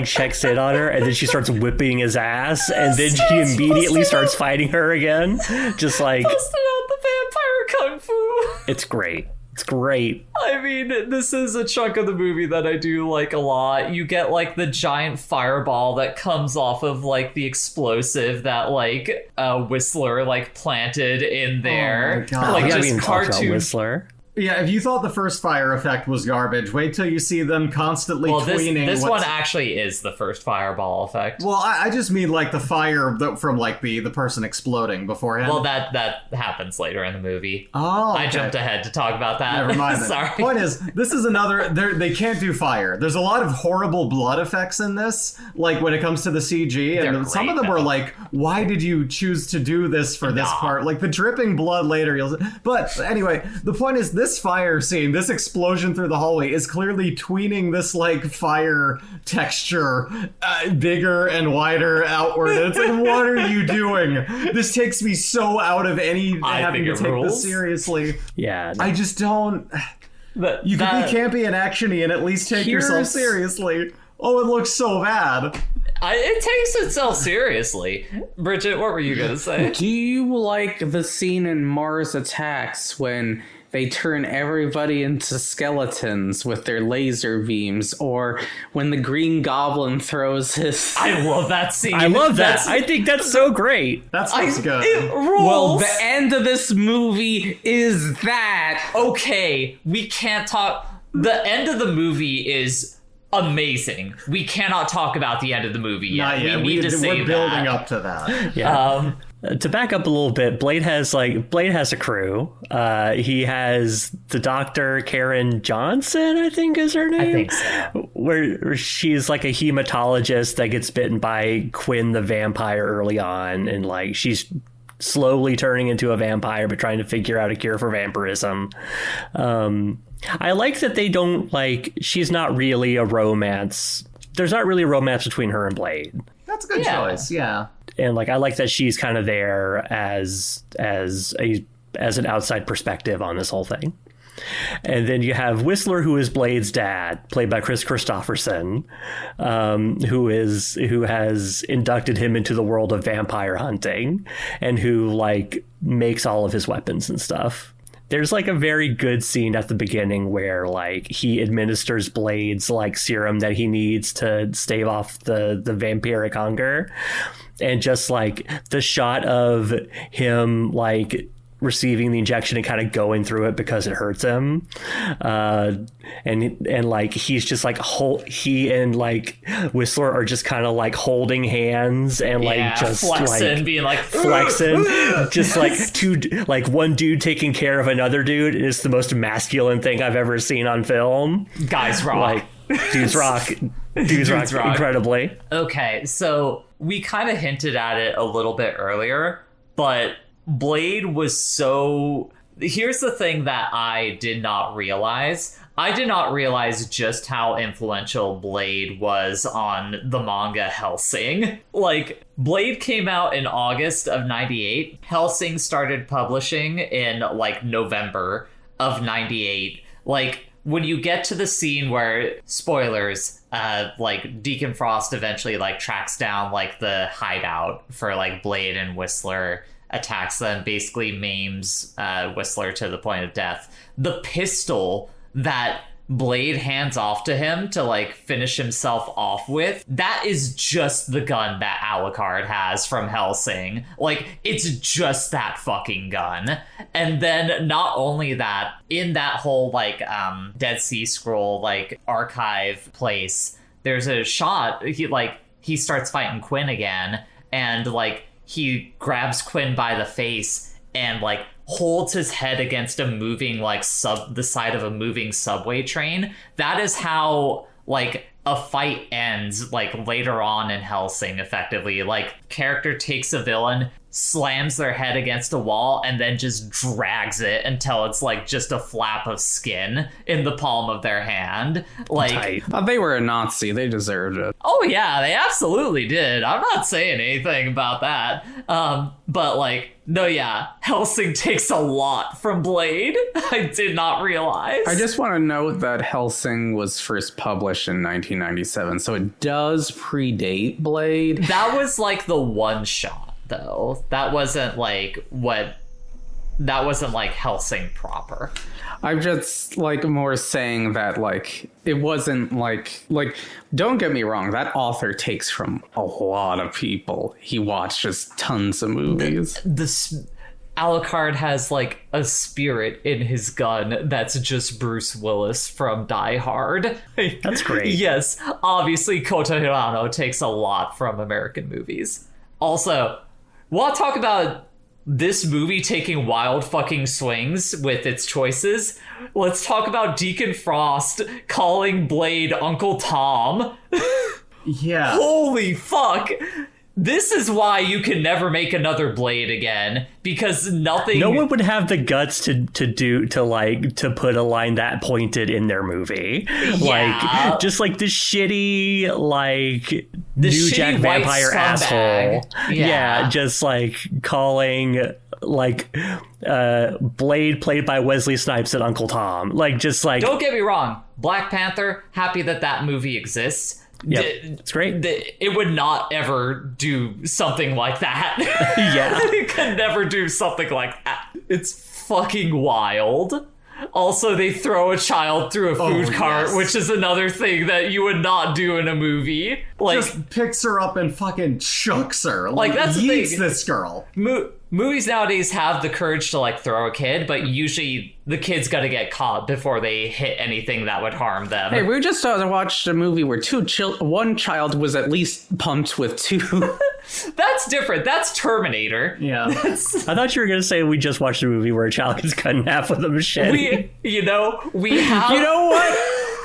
checks in on her and then she starts whipping his ass and then he immediately starts fighting her again. Just like Busting out the vampire kung fu. It's great. It's great. I mean, this is a chunk of the movie that I do like a lot. You get like the giant fireball that comes off of like the explosive that like Whistler like planted in there. Oh my God. Like Yeah, just cartoon. Whistler. Yeah, if you thought the first fire effect was garbage, wait till you see them constantly Well, tweening. this one actually is the first fireball effect. Well, I just mean like the fire from like the person exploding beforehand. Well, that happens later in the movie. Oh, I okay. jumped ahead to talk about that. Never mind. Then. Sorry. Point is, this is another. They can't do fire. There's a lot of horrible blood effects in this, like when it comes to the CG, and They're some great, of them were though. like, "Why did you choose to do this for this part?" Like the dripping blood later. But anyway, the point is, this fire scene, this explosion through the hallway, is clearly tweening this like fire texture bigger and wider outward. And it's like, what are you doing? This takes me so out of any having to take this seriously. Yeah. I just don't. You can be campy and actiony and at least take yourself seriously. Oh, it looks so bad. It takes itself seriously. Bridget, what were you gonna say? Do you like the scene in Mars Attacks when they turn everybody into skeletons with their laser beams, or when the Green Goblin throws his... I love that scene. I love that. I think that's so great. That's good. It rules. Well, the end of this movie is that. Okay, we can't talk. The end of the movie is amazing. We cannot talk about the end of the movie yet. Not yet. We need to save We're building that. up to that. Yeah. To back up a little bit, Blade has a crew. He has the doctor Karen Johnson, I think is her name. I think so. Where she's like a hematologist that gets bitten by Quinn the vampire early on, and like she's slowly turning into a vampire but trying to figure out a cure for vampirism. I like that they don't she's not really a romance. There's not really a romance between her and Blade. That's a good choice, yeah. And I like that she's kind of there as an outside perspective on this whole thing. And then you have Whistler, who is Blade's dad, played by Chris Christopherson, who has inducted him into the world of vampire hunting, and who makes all of his weapons and stuff. There's a very good scene at the beginning where he administers Blade's serum that he needs to stave off the vampiric hunger. And just the shot of him receiving the injection and kind of going through it because it hurts him. And he's just he and Whistler are just kind of holding hands and just flexing, being flexing, just two, one dude taking care of another dude. It's the most masculine thing I've ever seen on film. Guys rock. Dudes rock. Dudes rock incredibly. Okay, so we kind of hinted at it a little bit earlier, but Blade was so... Here's the thing that I did not realize. I did not realize just how influential Blade was on the manga Hellsing. Blade came out in August of 98. Hellsing started publishing in November of 98. When you get to the scene where, spoilers, Deacon Frost eventually tracks down the hideout for Blade, and Whistler attacks them, basically maims Whistler to the point of death. The pistol that Blade hands off to him to finish himself off with, that is just the gun that Alucard has from Hellsing. It's just that fucking gun. And then not only that, in that whole Dead Sea Scroll archive place, there's a shot, he starts fighting Quinn again, and he grabs Quinn by the face and holds his head against a moving the side of a moving subway train. That is how a fight ends later on in Hellsing, effectively. Character takes a villain, slams their head against a wall and then just drags it until it's like just a flap of skin in the palm of their hand. Like, Tight. They were a Nazi. They deserved it. oh yeah, they absolutely did. I'm not saying anything about that. But like, no, yeah, Hellsing takes a lot from Blade. I did not realize. I just want to note that Hellsing was first published in 1997, so it does predate Blade. That was like the one shot, though. That wasn't like Hellsing proper. I'm just like more saying that like it wasn't like don't get me wrong, that author takes from a lot of people. He watches tons of movies. Alucard has like a spirit in his gun that's just Bruce Willis from Die Hard. That's great. Yes, obviously Kota Hirano takes a lot from American movies. Also, want to talk about this movie taking wild fucking swings with its choices? Let's talk about Deacon Frost calling Blade Uncle Tom. Yeah. Holy fuck! This is why you can never make another Blade again, because nothing. No one would have the guts to put a line that pointed in their movie. Yeah. Like just like this shitty New shitty Jack white vampire scumbag. asshole. Yeah. Just like calling Blade played by Wesley Snipes and Uncle Tom. Like just like Don't get me wrong, Black Panther, happy that movie exists. yeah, it's great. It would not ever do something like that. Yeah. It could never do something like that. It's fucking wild. Also, they throw a child through a food cart, yes. which is another thing that you would not do in a movie. Like, Just picks her up and fucking chucks her. Like, that's the yeets thing. this girl. movies nowadays have the courage to like throw a kid, but usually the kid's got to get caught before they hit anything that would harm them. Hey, we just watched a movie where one child was at least pumped with two. That's different. That's Terminator. Yeah. I thought you were gonna say we just watched a movie where a child gets cut in half with a machete. We have. You know what?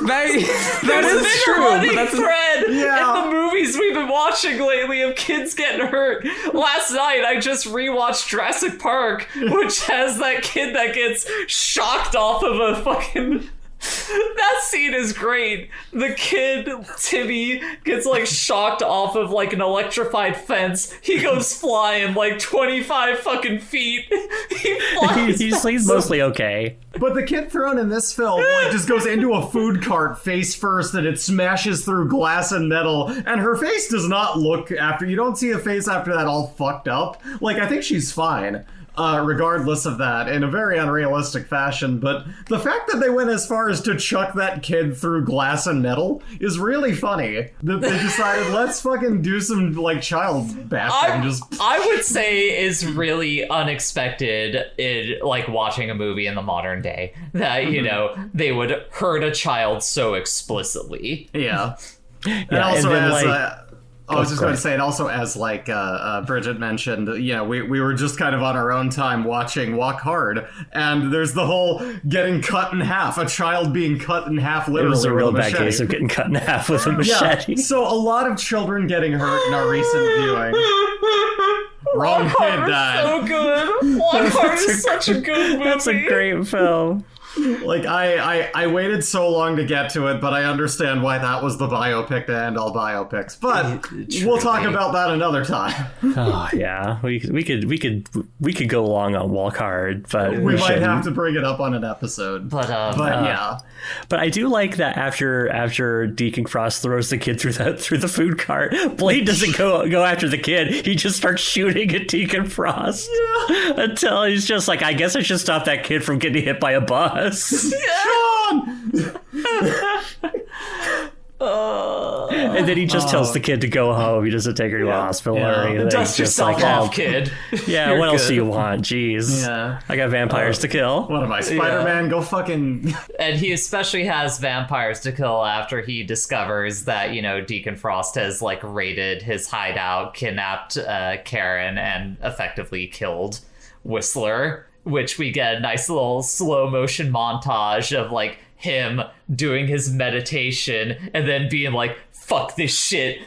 That is true. Running But that's thread Yeah. in the movies we've been watching lately of kids getting hurt. Last night I just rewatched Jurassic Park, which has that kid that gets shocked off of a fucking. That scene is great. The kid, Timmy, gets like shocked off of like an electrified fence. He goes flying like 25 fucking feet. He flies. He's mostly okay. But the kid thrown in this film like just goes into a food cart face first and it smashes through glass and metal, and her face does not look after. You don't see a face after that all fucked up. Like, I think she's fine. Regardless of that, in a very unrealistic fashion, but the fact that they went as far as to chuck that kid through glass and metal is really funny. That they decided, let's fucking do some, like, child bashing. I would say is really unexpected in like watching a movie in the modern day that, you know, they would hurt a child so explicitly. Yeah. And Yeah, also and then, as... like- I was just go going to ahead. say, and also as like Bridget mentioned, we were just kind of on our own time watching Walk Hard, and there's the whole getting cut in half, a child being cut in half literally. It was a with real bad machete. case of getting cut in half with a machete. Yeah, so a lot of children getting hurt in our recent viewing. Wrong kid died. So good. Walk Hard is such a good movie. That's a great film. Like, I waited so long to get to it, but I understand why that was the biopic to end all biopics. But we'll talk about that another time. Oh yeah, we could go long on Walk Hard, but We might shouldn't. have to bring it up on an episode. But yeah. But I do like that after Deacon Frost throws the kid through the food cart, Blade doesn't go after the kid. He just starts shooting at Deacon Frost until he's just like, I guess I should stop that kid from getting hit by a bus. Sean! And then he just tells the kid to go home. He doesn't take her to a hospital or anything. dust He's just yourself like, off, "Oh, kid. Yeah, You're what else good." do you want? Jeez. Yeah. I got vampires to kill. What am I, Spider-Man? Go fucking... And he especially has vampires to kill after he discovers that, you know, Deacon Frost has like raided his hideout, kidnapped Karen, and effectively killed Whistler. which we get a nice little slow motion montage of like him doing his meditation and then being like, fuck this shit,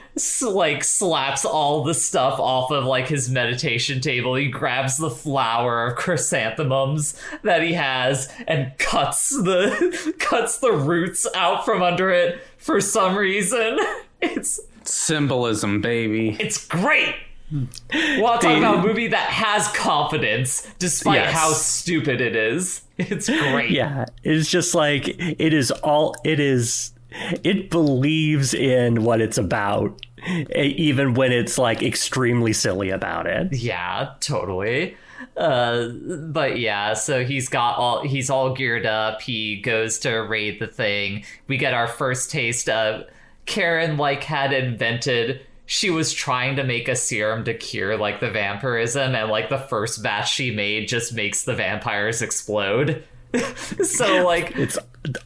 like slaps all the stuff off of like his meditation table. He grabs the flower of chrysanthemums that he has and cuts the roots out from under it for some reason. It's symbolism, baby. It's great. Want to talk about a movie that has confidence despite how stupid it is. It's great. Yeah, it's just like it believes in what it's about, even when it's like extremely silly about it. Yeah, totally. But yeah, so he's all geared up. He goes to raid the thing. We get our first taste of Karen had invented. She was trying to make a serum to cure like the vampirism, and like the first batch she made just makes the vampires explode. So like it's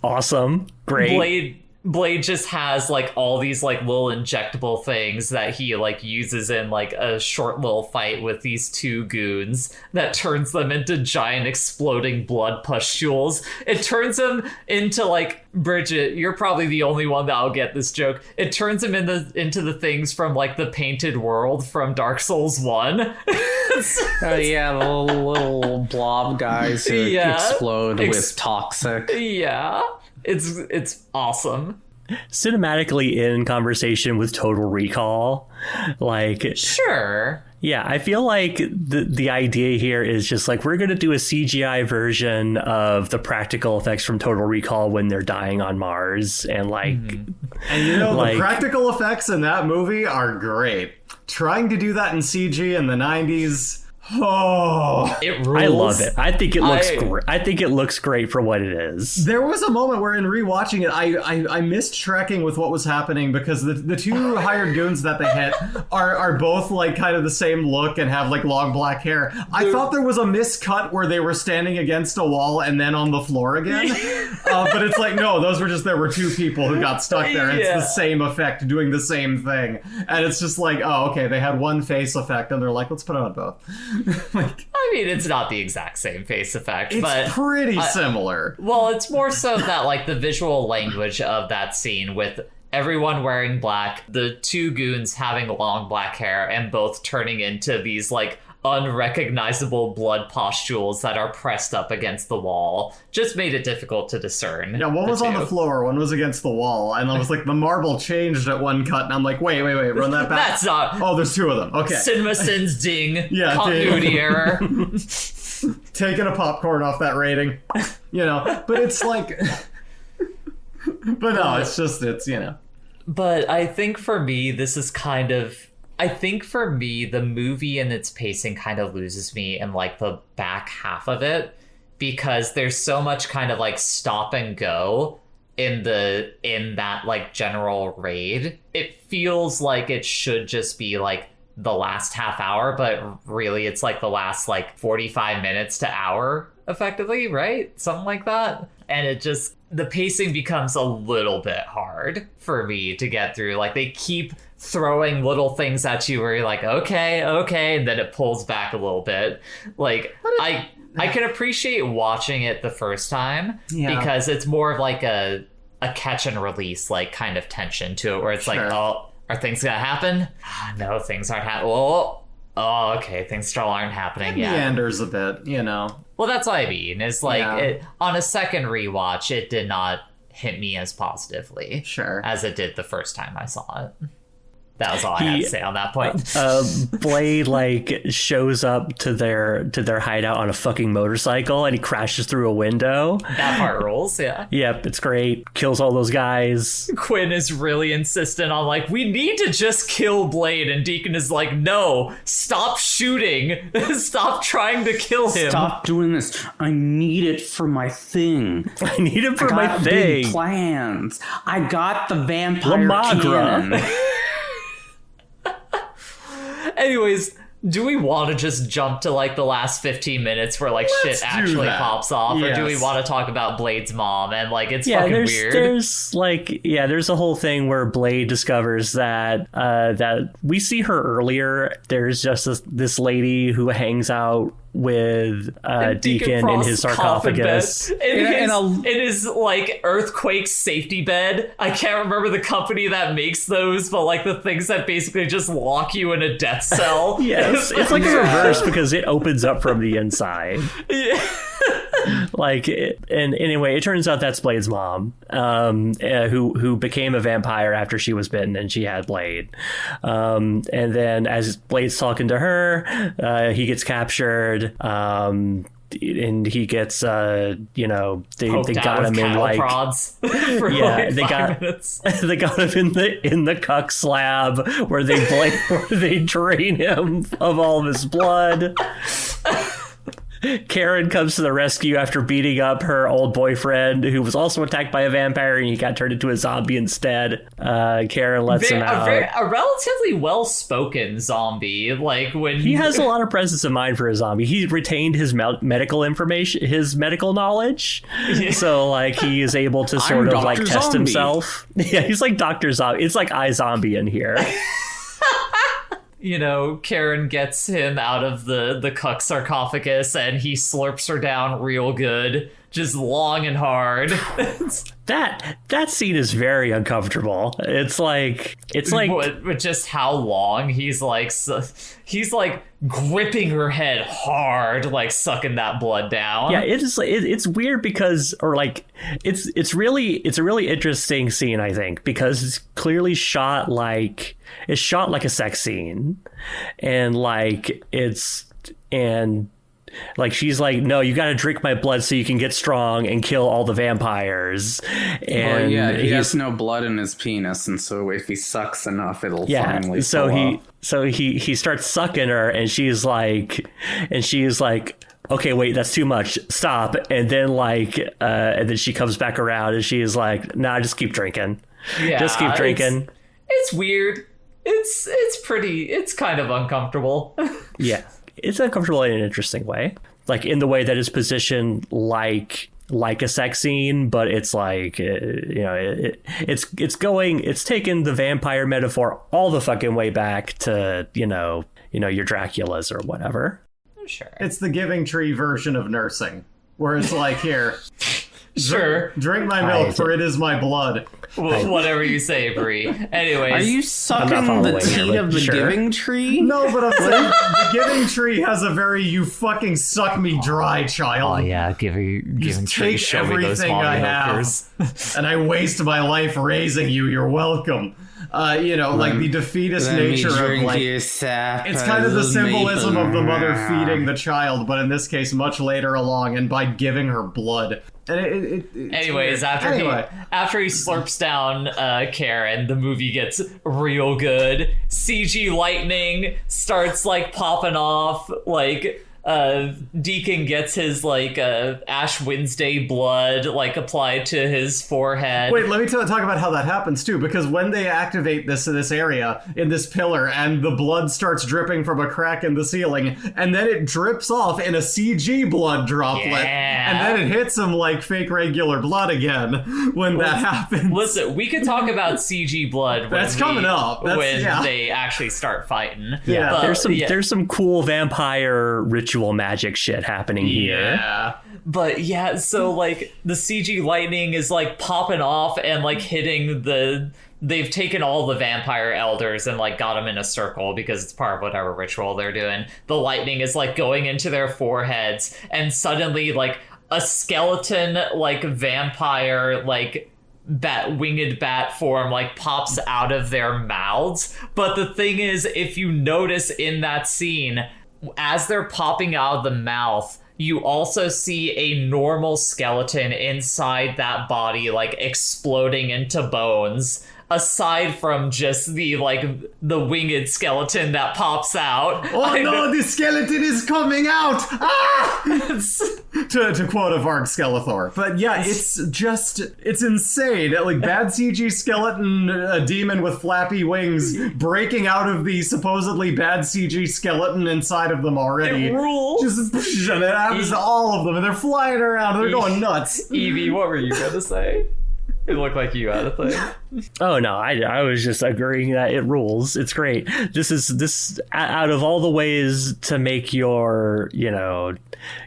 awesome. Great. Blade just has like all these like little injectable things that he like uses in like a short little fight with these two goons that turns them into giant exploding blood pustules. It turns them into like, Bridget, you're probably the only one that'll get this joke. It turns them into the things from like the Painted World from Dark Souls 1. Yeah, the little blob guys who explode with toxic. Yeah. It's awesome. Cinematically in conversation with Total Recall, like sure. Yeah, I feel like the idea here is just like we're going to do a CGI version of the practical effects from Total Recall when they're dying on Mars, and like, and you know, like, the practical effects in that movie are great. Trying to do that in CG in the 90s. Oh, it rules. I love it. I think it looks great. I think it looks great for what it is. There was a moment where in rewatching it, I missed tracking with what was happening because the two hired goons that they hit are both like kind of the same look and have like long black hair. I thought there was a miscut where they were standing against a wall and then on the floor again. But it's like, no, there were two people who got stuck there. And it's the same effect doing the same thing. And it's just like, oh, okay, they had one face effect and they're like, let's put it on both. Like, I mean, it's not the exact same face effect, but it's pretty similar. Well, it's more so that like the visual language of that scene with everyone wearing black, the two goons having long black hair, and both turning into these like unrecognizable blood pustules that are pressed up against the wall just made it difficult to discern. Yeah, one was on the floor, one was against the wall, and I was like, the marble changed at one cut, and I'm like, wait, run that back. That's not... Oh, there's two of them. Okay. CinemaSins ding. Yeah, continuity error. Taking a popcorn off that rating. You know, but it's like... but no, it's, you know. But I think for me, this is kind of... I think for me, the movie and its pacing kind of loses me in like the back half of it because there's so much kind of like stop and go in that like general raid. It feels like it should just be like the last half hour, but really it's like the last like 45 minutes to hour effectively, right? Something like that. And it just, the pacing becomes a little bit hard for me to get through. Like they keep throwing little things at you where you're like, okay, and then it pulls back a little bit. Like I can appreciate watching it the first time because it's more of like a catch and release like kind of tension to it where it's like, oh, are things gonna happen? No, things aren't happening. Oh, okay, things still aren't happening yet. Meanders a bit, you know. Well, that's what I mean. It's like on a second rewatch, it did not hit me as positively as it did the first time I saw it. That was all I had to say on that point. Blade like shows up to their hideout on a fucking motorcycle and he crashes through a window. That part rules, yeah. Yep, it's great. Kills all those guys. Quinn is really insistent on like, we need to just kill Blade, and Deacon is like, no, stop shooting. Stop trying to kill him. Stop doing this. I need it for my thing. I need it for my thing. Big plans. I got the vampire cannon. Anyways, do we want to just jump to like the last 15 minutes where like shit actually pops off, or do we want to talk about Blade's mom and like it's fucking weird? There's a whole thing where Blade discovers that we see her earlier. There's just this lady who hangs out Deacon in his sarcophagus. In his like earthquake safety bed. I can't remember the company that makes those, but like the things that basically just lock you in a death cell. Yes, it's like a reverse because it opens up from the inside. Yeah. And anyway, it turns out that's Blade's mom, who became a vampire after she was bitten and she had Blade. And then as Blade's talking to her, he gets captured. And he gets, they got him in like prods for they 5 minutes. They got him in the cuck slab where they drain him of all of his blood. Karen comes to the rescue after beating up her old boyfriend, who was also attacked by a vampire, and he got turned into a zombie instead. Karen lets him out. A relatively well-spoken zombie. Like when he has a lot of presence of mind for a zombie. He retained his medical information, his medical knowledge, so like he is able to sort of like test himself. Yeah, he's like Dr. Zombie. It's like iZombie in here. Karen gets him out of the cuck sarcophagus and he slurps her down real good, just long and hard. That scene is very uncomfortable. It's like with just how long he's like gripping her head hard, like sucking that blood down. Yeah, it's weird because, or like it's a really interesting scene, I think, because it's clearly shot like a sex scene, and she's like, no, you got to drink my blood so you can get strong and kill all the vampires. And he has no blood in his penis, and so if he sucks enough, it'll finally. So he starts sucking her, and she's like, okay, wait, that's too much. Stop. And then she comes back around, and she's like, nah, just keep drinking. Yeah, just keep drinking. It's weird. It's kind of uncomfortable. Yeah. It's uncomfortable in an interesting way, like in the way that it's positioned like a sex scene, but it's like it's taken the vampire metaphor all the fucking way back to your Draculas or whatever. Sure, it's the Giving Tree version of nursing, where it's like, here, sure, drink my milk, for it is my blood. Whatever you say, Bree. Anyways, are you sucking the teat of the Giving Tree? No, but I'm saying the Giving Tree has a very "you fucking suck me dry" child. Oh yeah, Giving Tree, show me those I have, and I waste my life raising you. You're welcome. Like the defeatist nature of like it's kind of the symbolism of the mother feeding the child, but in this case much later along, and by giving her blood. And anyways, after he slurps down Karen, the movie gets real good. CG lightning starts like popping off, like Deacon gets his like Ash Wednesday blood like applied to his forehead. Wait, let me talk about how that happens too, because when they activate this area in this pillar and the blood starts dripping from a crack in the ceiling, and then it drips off in a CG blood droplet, and then it hits him like fake regular blood again when that happens. Listen, we could talk about CG blood coming up when they actually start fighting. Yeah, but, there's some cool vampire ritual magic shit happening here. Yeah. But yeah, so like the CG lightning is like popping off and like hitting they've taken all the vampire elders and like got them in a circle because it's part of whatever ritual they're doing. The lightning is like going into their foreheads, and suddenly like a skeleton like vampire like winged bat form like pops out of their mouths. But the thing is, if you notice in that scene, as they're popping out of the mouth, you also see a normal skeleton inside that body like exploding into bones, aside from just the winged skeleton that pops out. Oh no, the skeleton is coming out! Ah! to quote a Varg Skeletor. But yeah, it's insane. Like bad CG skeleton, a demon with flappy wings breaking out of the supposedly bad CG skeleton inside of them already. It rules. And it happens to all of them, and they're flying around, they're going nuts. Evie, what were you gonna say? It looked like you had a thing. Oh no, I was just agreeing that it rules. It's great. This out of all the ways to make your,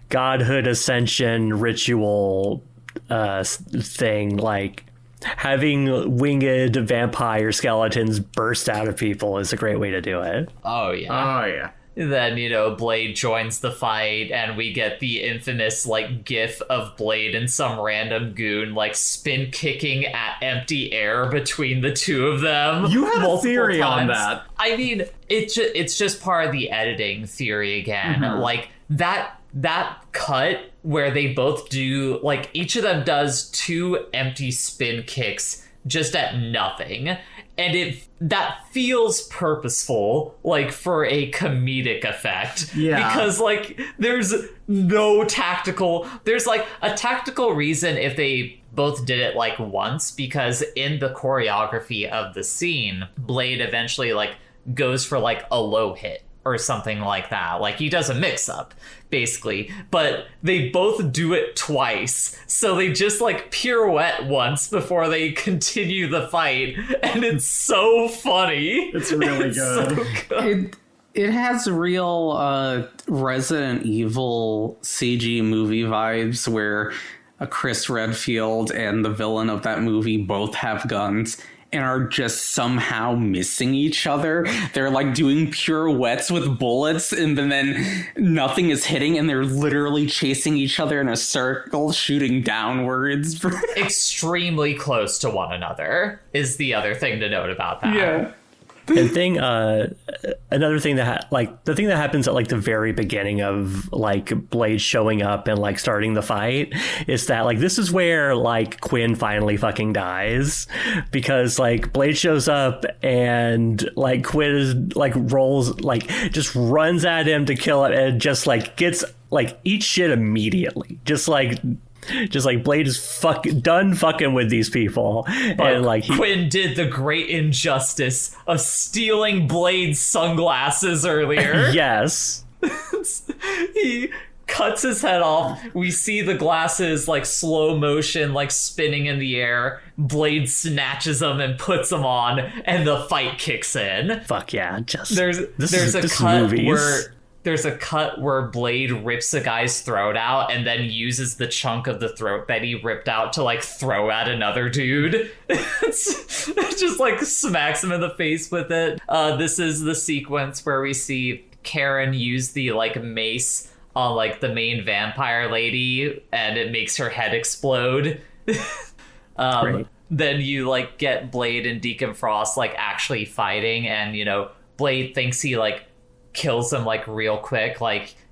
godhood ascension ritual thing, like having winged vampire skeletons burst out of people is a great way to do it. Oh yeah. Oh yeah. Then, Blade joins the fight, and we get the infamous, gif of Blade and some random goon, spin kicking at empty air between the two of them. You had a theory on times. that. I mean, it's just part of the editing theory again. Mm-hmm. That cut where they both do, each of them does 2 empty spin kicks just at nothing. And that feels purposeful, for a comedic effect. Yeah. Because, there's no tactical... There's, a tactical reason if they both did it, once, because in the choreography of the scene, Blade eventually, goes for, a low hit or something like that. He does a mix-up, basically. But they both do it twice. So they just, pirouette once before they continue the fight. And it's so funny. It's really good. So good. It has real Resident Evil CG movie vibes where Chris Redfield and the villain of that movie both have guns and are just somehow missing each other. They're doing pirouettes with bullets and then nothing is hitting and they're literally chasing each other in a circle, shooting downwards. Extremely close to one another is the other thing to note about that. Yeah. And another thing that the thing that happens at the very beginning of Blade showing up and starting the fight is that this is where Quinn finally fucking dies, because Blade shows up and Quinn is rolls just runs at him to kill him and just gets eats shit immediately, just Blade is done fucking with these people. But and Quinn did the great injustice of stealing Blade's sunglasses earlier. Yes. He cuts his head off. We see the glasses slow motion spinning in the air. Blade snatches them and puts them on, and the fight kicks in. Fuck yeah. There's a cut where Blade rips a guy's throat out and then uses the chunk of the throat that he ripped out to throw at another dude. It's just smacks him in the face with it. This is the sequence where we see Karen use the mace on the main vampire lady and it makes her head explode. Then you get Blade and Deacon Frost actually fighting, and Blade thinks he kills him real quick,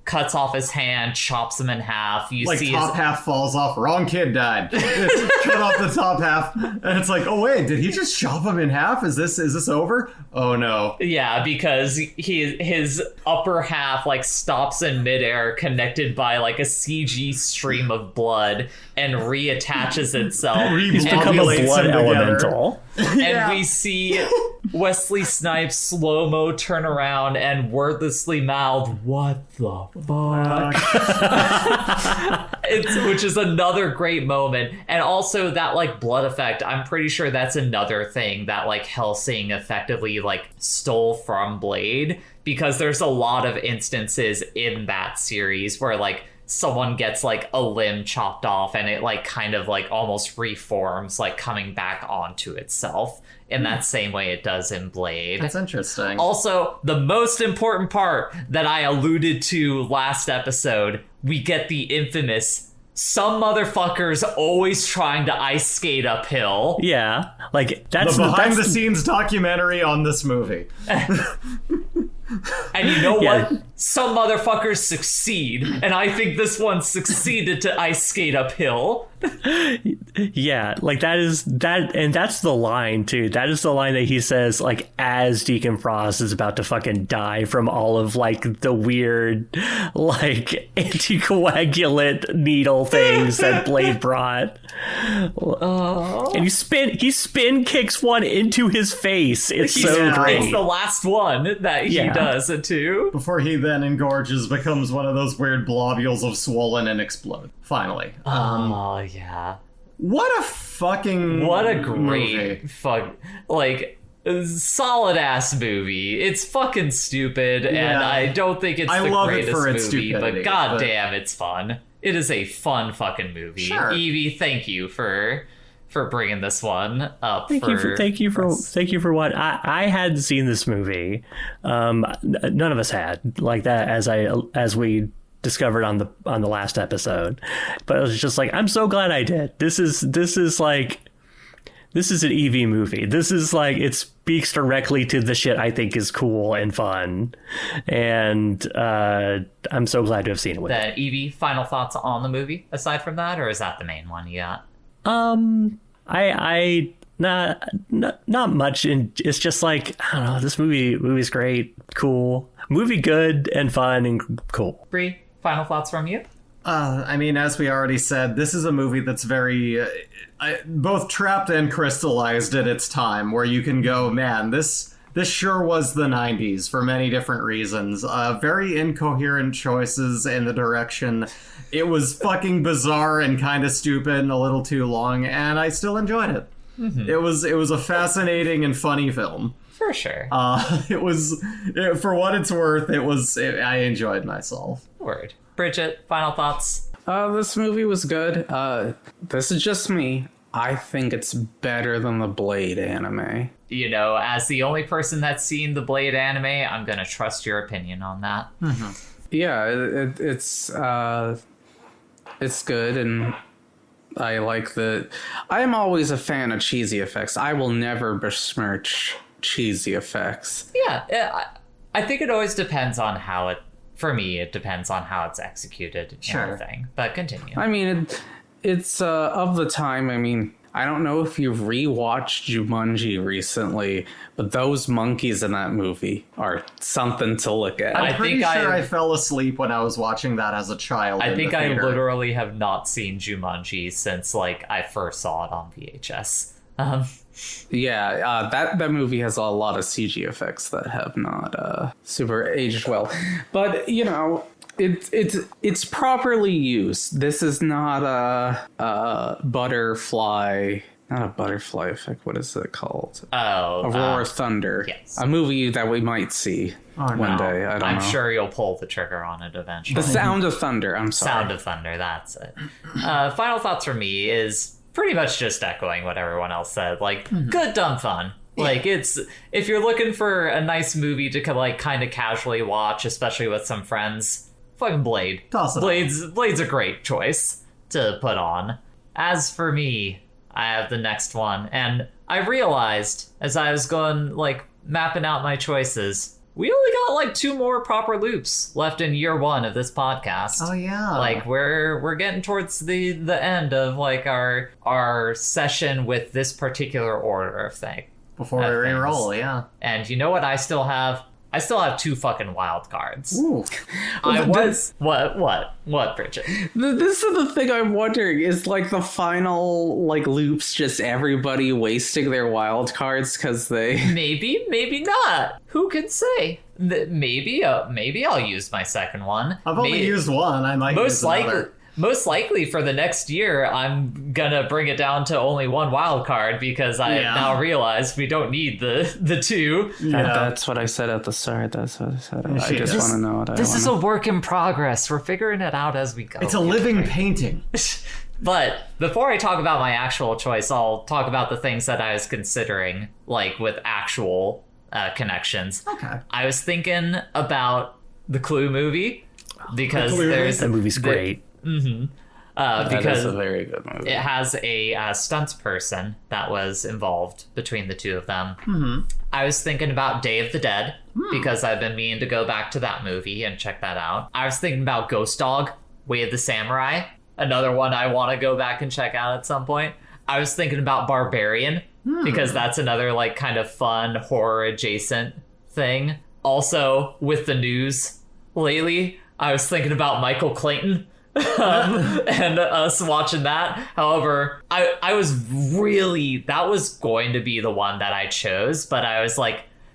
cuts off his hand, chops him in half. You see top half falls off. Wrong kid died. Cut off the top half, and it's oh wait, did he just chop him in half? Is this over? Oh no. Yeah, because his upper half stops in midair, connected by a CG stream of blood, and reattaches itself. He's become a blood elemental. And we see Wesley Snipes slow-mo turn around and wordlessly mouth, "What the fuck?" Which is another great moment. And also that blood effect, I'm pretty sure that's another thing that Hellsing effectively stole from Blade, because there's a lot of instances in that series where someone gets a limb chopped off and it kind of almost reforms, coming back onto itself in that same way it does in Blade. That's interesting. Also, the most important part that I alluded to last episode, we get the infamous some motherfuckers always trying to ice skate uphill. Yeah, that's the behind the scenes documentary on this movie. And you know what? Some motherfuckers succeed, and I think this one succeeded to ice skate uphill. Yeah, and that's the line too. That is the line that he says as Deacon Frost is about to fucking die from all of the weird anticoagulant needle things that Blade brought. And he spin kicks one into his face. It's so great. It's the last one that he does it too. Before he then engorges, becomes one of those weird blobules of swollen and explode. Finally. Oh yeah. What a fucking What a great movie. solid ass movie. It's fucking stupid, and Yeah. I don't think it's I the love it greatest for its movie, stupidity, but goddamn, it's fun. It is a fun fucking movie. Sure. Evie, thank you for bringing this one up. Thank you for what I hadn't seen this movie. None of us had like that as we discovered on the last episode. But I was just like, I'm so glad I did. This is an EV movie. This is like, it speaks directly to the shit I think is cool and fun. And I'm so glad to have seen it with it. Then Evie, final thoughts on the movie aside from that, or is that the main one you got? I not much. And it's just like, I don't know, this movie's great, cool. Movie good and fun and cool. Bree, final thoughts from you? I mean, as we already said, this is a movie that's very both trapped and crystallized at its time, where you can go, man, this sure was the 90s for many different reasons. Very incoherent choices in the direction. It was fucking bizarre and kind of stupid and a little too long, and I still enjoyed it. Mm-hmm. It was a fascinating and funny film. For sure. For what it's worth, I enjoyed myself. Word. Bridget, final thoughts? This movie was good. This is just me. I think it's better than the Blade anime. You know, as the only person that's seen the Blade anime, I'm gonna trust your opinion on that. Mm-hmm. Yeah, it's good, and I like the... I'm always a fan of cheesy effects. I will never besmirch cheesy effects. Yeah, I think it always depends on how it... For me, it depends on how it's executed and everything. But continue. I mean, it's of the time. I mean, I don't know if you've rewatched Jumanji recently, but those monkeys in that movie are something to look at. I'm pretty sure I fell asleep when I was watching that as a child. I think I literally have not seen Jumanji since I first saw it on VHS. Yeah, that movie has a lot of CG effects that have not super aged well, but you know, it's properly used. This is not a butterfly. Not a butterfly effect. What is it called? Oh, Roar Thunder. Yes. A movie that we might see one day. I don't know. I'm sure you'll pull the trigger on it eventually. The Sound of Thunder. I'm sorry. Sound of Thunder. That's it. Final thoughts for me is pretty much just echoing what everyone else said. Good, dumb fun. It's, if you're looking for a nice movie to kind of casually watch, especially with some friends, fucking Blade. Blade's a great choice to put on. As for me, I have the next one, and I realized as I was going mapping out my choices, we only got 2 more proper loops left in year 1 of this podcast. Oh yeah. We're getting towards the end of our session with this particular order of thing. Before we re-roll, yeah. And you know what I still have? I still have 2 fucking wild cards. Ooh. What, Bridget? This is the thing I'm wondering, is the final loops just everybody wasting their wild cards because they... Maybe not. Who can say? Maybe I'll use my second one. I've only used one. I might use another. Most likely for the next year, I'm gonna bring it down to only 1 wild card because I now realize we don't need the 2. Yeah. That's what I said at the start. That's what I said. I just want to know what I want. This is a work in progress. We're figuring it out as we go. It's a living painting. But before I talk about my actual choice, I'll talk about the things that I was considering, with actual connections. Okay. I was thinking about the Clue movie because that movie's great. Mm-hmm. Because is a very good movie. It has a stunts person that was involved between the 2 of them. Mm-hmm. I was thinking about Day of the Dead because I've been meaning to go back to that movie and check that out. I was thinking about Ghost Dog, Way of the Samurai, another one I want to go back and check out at some point. I was thinking about Barbarian because that's another kind of fun horror adjacent thing. Also, with the news lately, I was thinking about Michael Clayton. And us watching that. However, I was that was going to be the one that I chose, but I was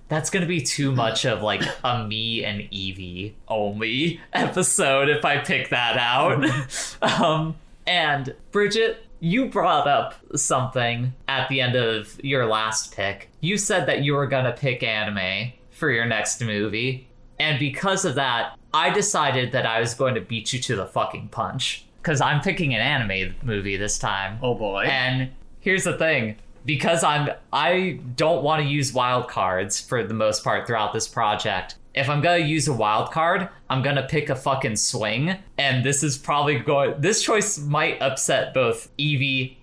that's going to be too much of a me and Evie only episode if I pick that out. And Bridget, you brought up something at the end of your last pick. You said that you were gonna pick anime for your next movie, and because of that, I decided that I was going to beat you to the fucking punch. Because I'm picking an anime movie this time. Oh boy. And here's the thing. Because I don't want to use wild cards for the most part throughout this project. If I'm gonna use a wild card, I'm gonna pick a fucking swing. And this is probably this choice might upset both Evie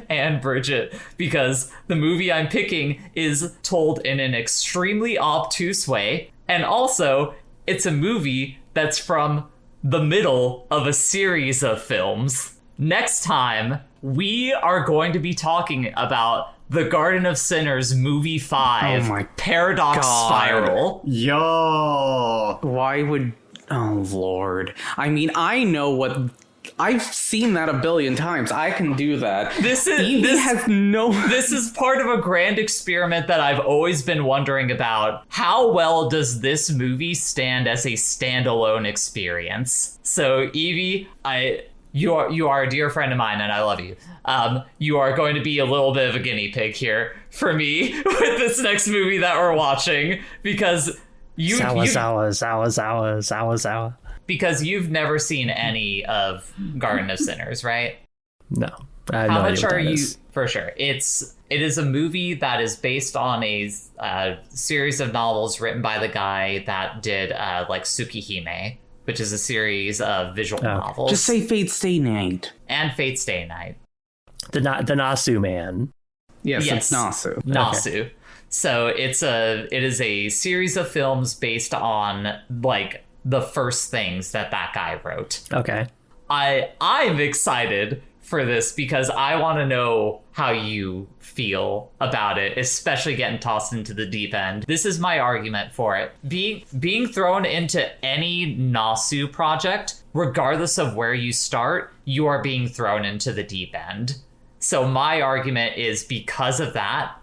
and Bridget, because the movie I'm picking is told in an extremely obtuse way. And also, it's a movie that's from the middle of a series of films. Next time, we are going to be talking about The Garden of Sinners Movie 5, Oh my Paradox God. Spiral. Yo. Why would... Oh, Lord. I mean, I know what... I've seen that a billion times. I can do that. Evie has no... This is part of a grand experiment that I've always been wondering about. How well does this movie stand as a standalone experience? So, Evie, you are a dear friend of mine, and I love you. You are going to be a little bit of a guinea pig here for me with this next movie that we're watching, because because you've never seen any of Garden of Sinners, right? No. I have How no much idea what are that you? is. For sure, it is a movie that is based on a series of novels written by the guy that did like Tsukihime, which is a series of visual novels. Just say Fate Stay Night. And Fate Stay Night. The Nasu man. Yes, it's Nasu. Nasu. Okay. So it is a series of films based on like the first things that guy wrote. Okay. I'm excited for this because I want to know how you feel about it, especially getting tossed into the deep end. This is my argument for it. Being thrown into any Nasu project, regardless of where you start, you are being thrown into the deep end. So my argument is, because of that,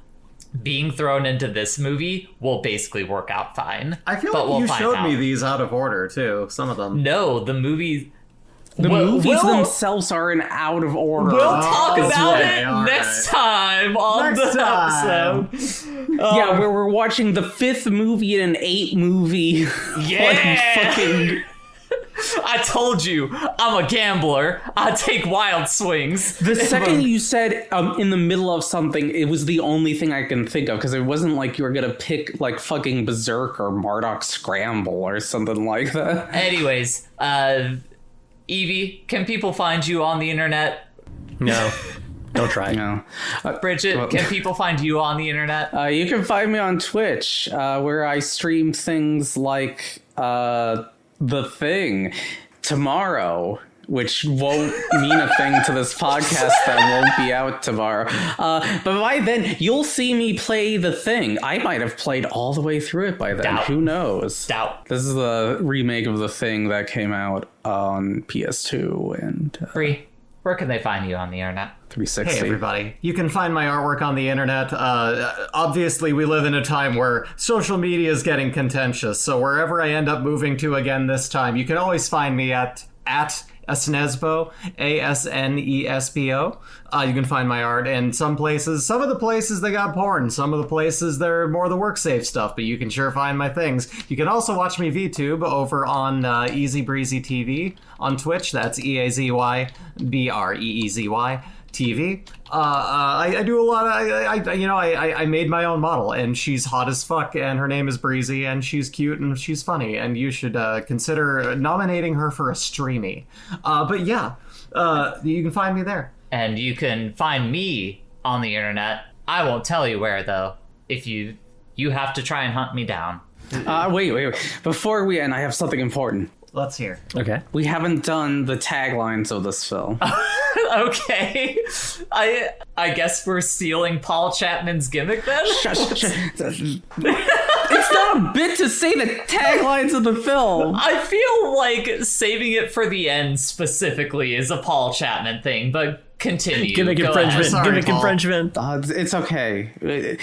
being thrown into this movie will basically work out fine. I feel but like you showed out. me these out of order too. Some of them. No, the movies. The movies themselves are in out of order. We'll talk about it all next right. time on Next the time. episode. Yeah, where we're watching the 5th movie in an 8 movie. Yeah. Fucking... I told you, I'm a gambler. I take wild swings. The second you said in the middle of something, it was the only thing I can think of, because it wasn't like you were gonna pick like fucking Berserk or Marduk Scramble or something like that. Anyways, Evie, can people find you on the internet? No. Don't try. No. Bridget, can people find you on the internet? You can find me on Twitch, where I stream things like The Thing tomorrow, which won't mean a thing to this podcast that won't be out tomorrow. But by then, you'll see me play The Thing. I might have played all the way through it by then. Doubt. Who knows? Doubt. This is the remake of The Thing that came out on PS2 and Bree, where can they find you on the internet? 360. Hey everybody, you can find my artwork on the internet. Obviously, we live in a time where social media is getting contentious, so wherever I end up moving to again this time, you can always find me at Asnesbo, ASNESBO. You can find my art in some of the places they got porn, some of the places they're more the work safe stuff, but you can sure find my things. You can also watch me VTube over on Easy Breezy TV on Twitch. That's EAZYBREEZY TV. I do a lot of, I made my own model, and she's hot as fuck, and her name is Breezy, and she's cute, and she's funny, and you should consider nominating her for a streamy. But yeah, you can find me there. And you can find me on the internet. I won't tell you where, though. If you have to try and hunt me down. Wait. Before we end, I have something important. Let's hear. Okay. We haven't done the taglines of this film. Okay. I guess we're stealing Paul Chapman's gimmick then? It's not a bit to say the taglines of the film. I feel like saving it for the end specifically is a Paul Chapman thing, but continue. Gimmick Go infringement. ahead. Sorry, Gimmick Paul. infringement. It's okay.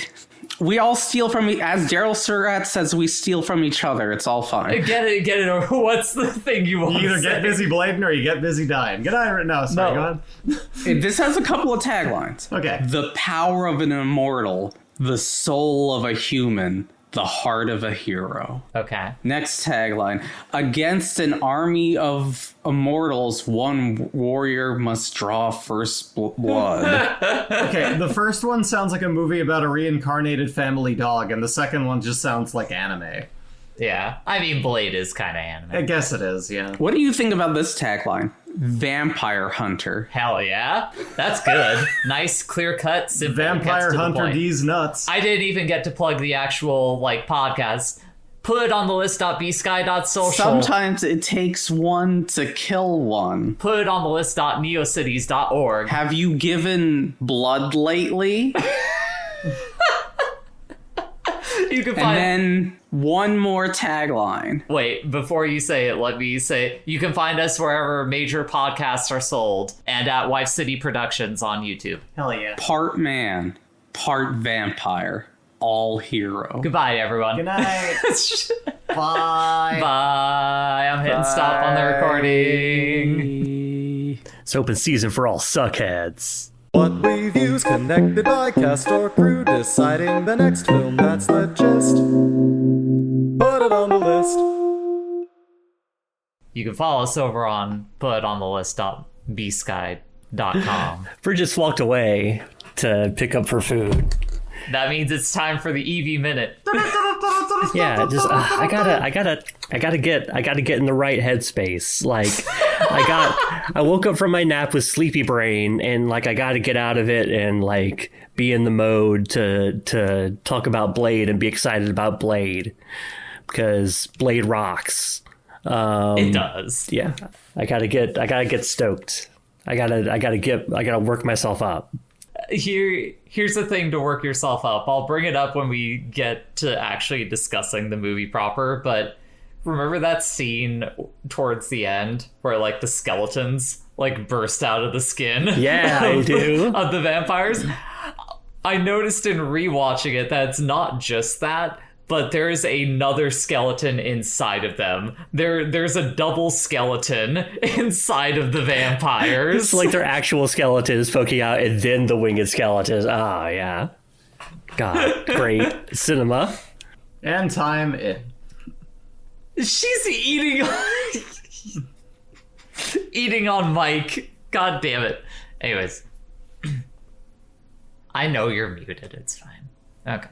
We all steal from as Daryl Surratt says, we steal from each other. It's all fine. Get it. What's the thing you want You either to get say? busy blading or you get busy dying. Get out of it. No, sorry, No. go on. This has a couple of taglines. Okay. The power of an immortal, the soul of a human, the heart of a hero. Okay. Next tagline. Against an army of immortals, one warrior must draw first blood. Okay, the first one sounds like a movie about a reincarnated family dog, and the second one just sounds like anime. Yeah. I mean, Blade is kind of anime. I guess it is, yeah. What do you think about this tagline? Vampire hunter. Hell yeah. That's good. Nice, clear cut, simple. Vampire gets to the Hunter point. D's nuts. I didn't even get to plug the actual, podcast. Put it on the list.bsky.social. Sometimes it takes one to kill one. Put it on the list.neocities.org. Have you given blood lately? You can And find... then one more tagline. Wait, before you say it, let me say, you can find us wherever major podcasts are sold and at Wife City Productions on YouTube. Hell yeah. Part man, part vampire, all hero. Goodbye, everyone. Good night. Bye. Bye. I'm hitting stop on the recording. It's open season for all suckheads. What we view's connected by cast or crew, deciding the next film, that's the gist. Put it on the list. You can follow us over on putitonnelist.bsky.com. Bridget's walked away to pick up her food. That means it's time for the EV minute. Yeah, just I gotta get in the right headspace. Like I woke up from my nap with sleepy brain, and I gotta get out of it and be in the mode to talk about Blade and be excited about Blade because Blade rocks. It does. Yeah, I gotta get stoked. I gotta work myself up. Here's the thing to work yourself up. I'll bring it up when we get to actually discussing the movie proper, but remember that scene towards the end where the skeletons burst out of the skin? Yeah, I do. Of the vampires? I noticed in rewatching it that it's not just that, but there's another skeleton inside of them. There's a double skeleton inside of the vampires. It's their actual skeleton is poking out, and then the winged skeleton. Oh, yeah. God, great cinema. And time in. She's eating on Mike. God damn it. Anyways. I know you're muted. It's fine. Okay.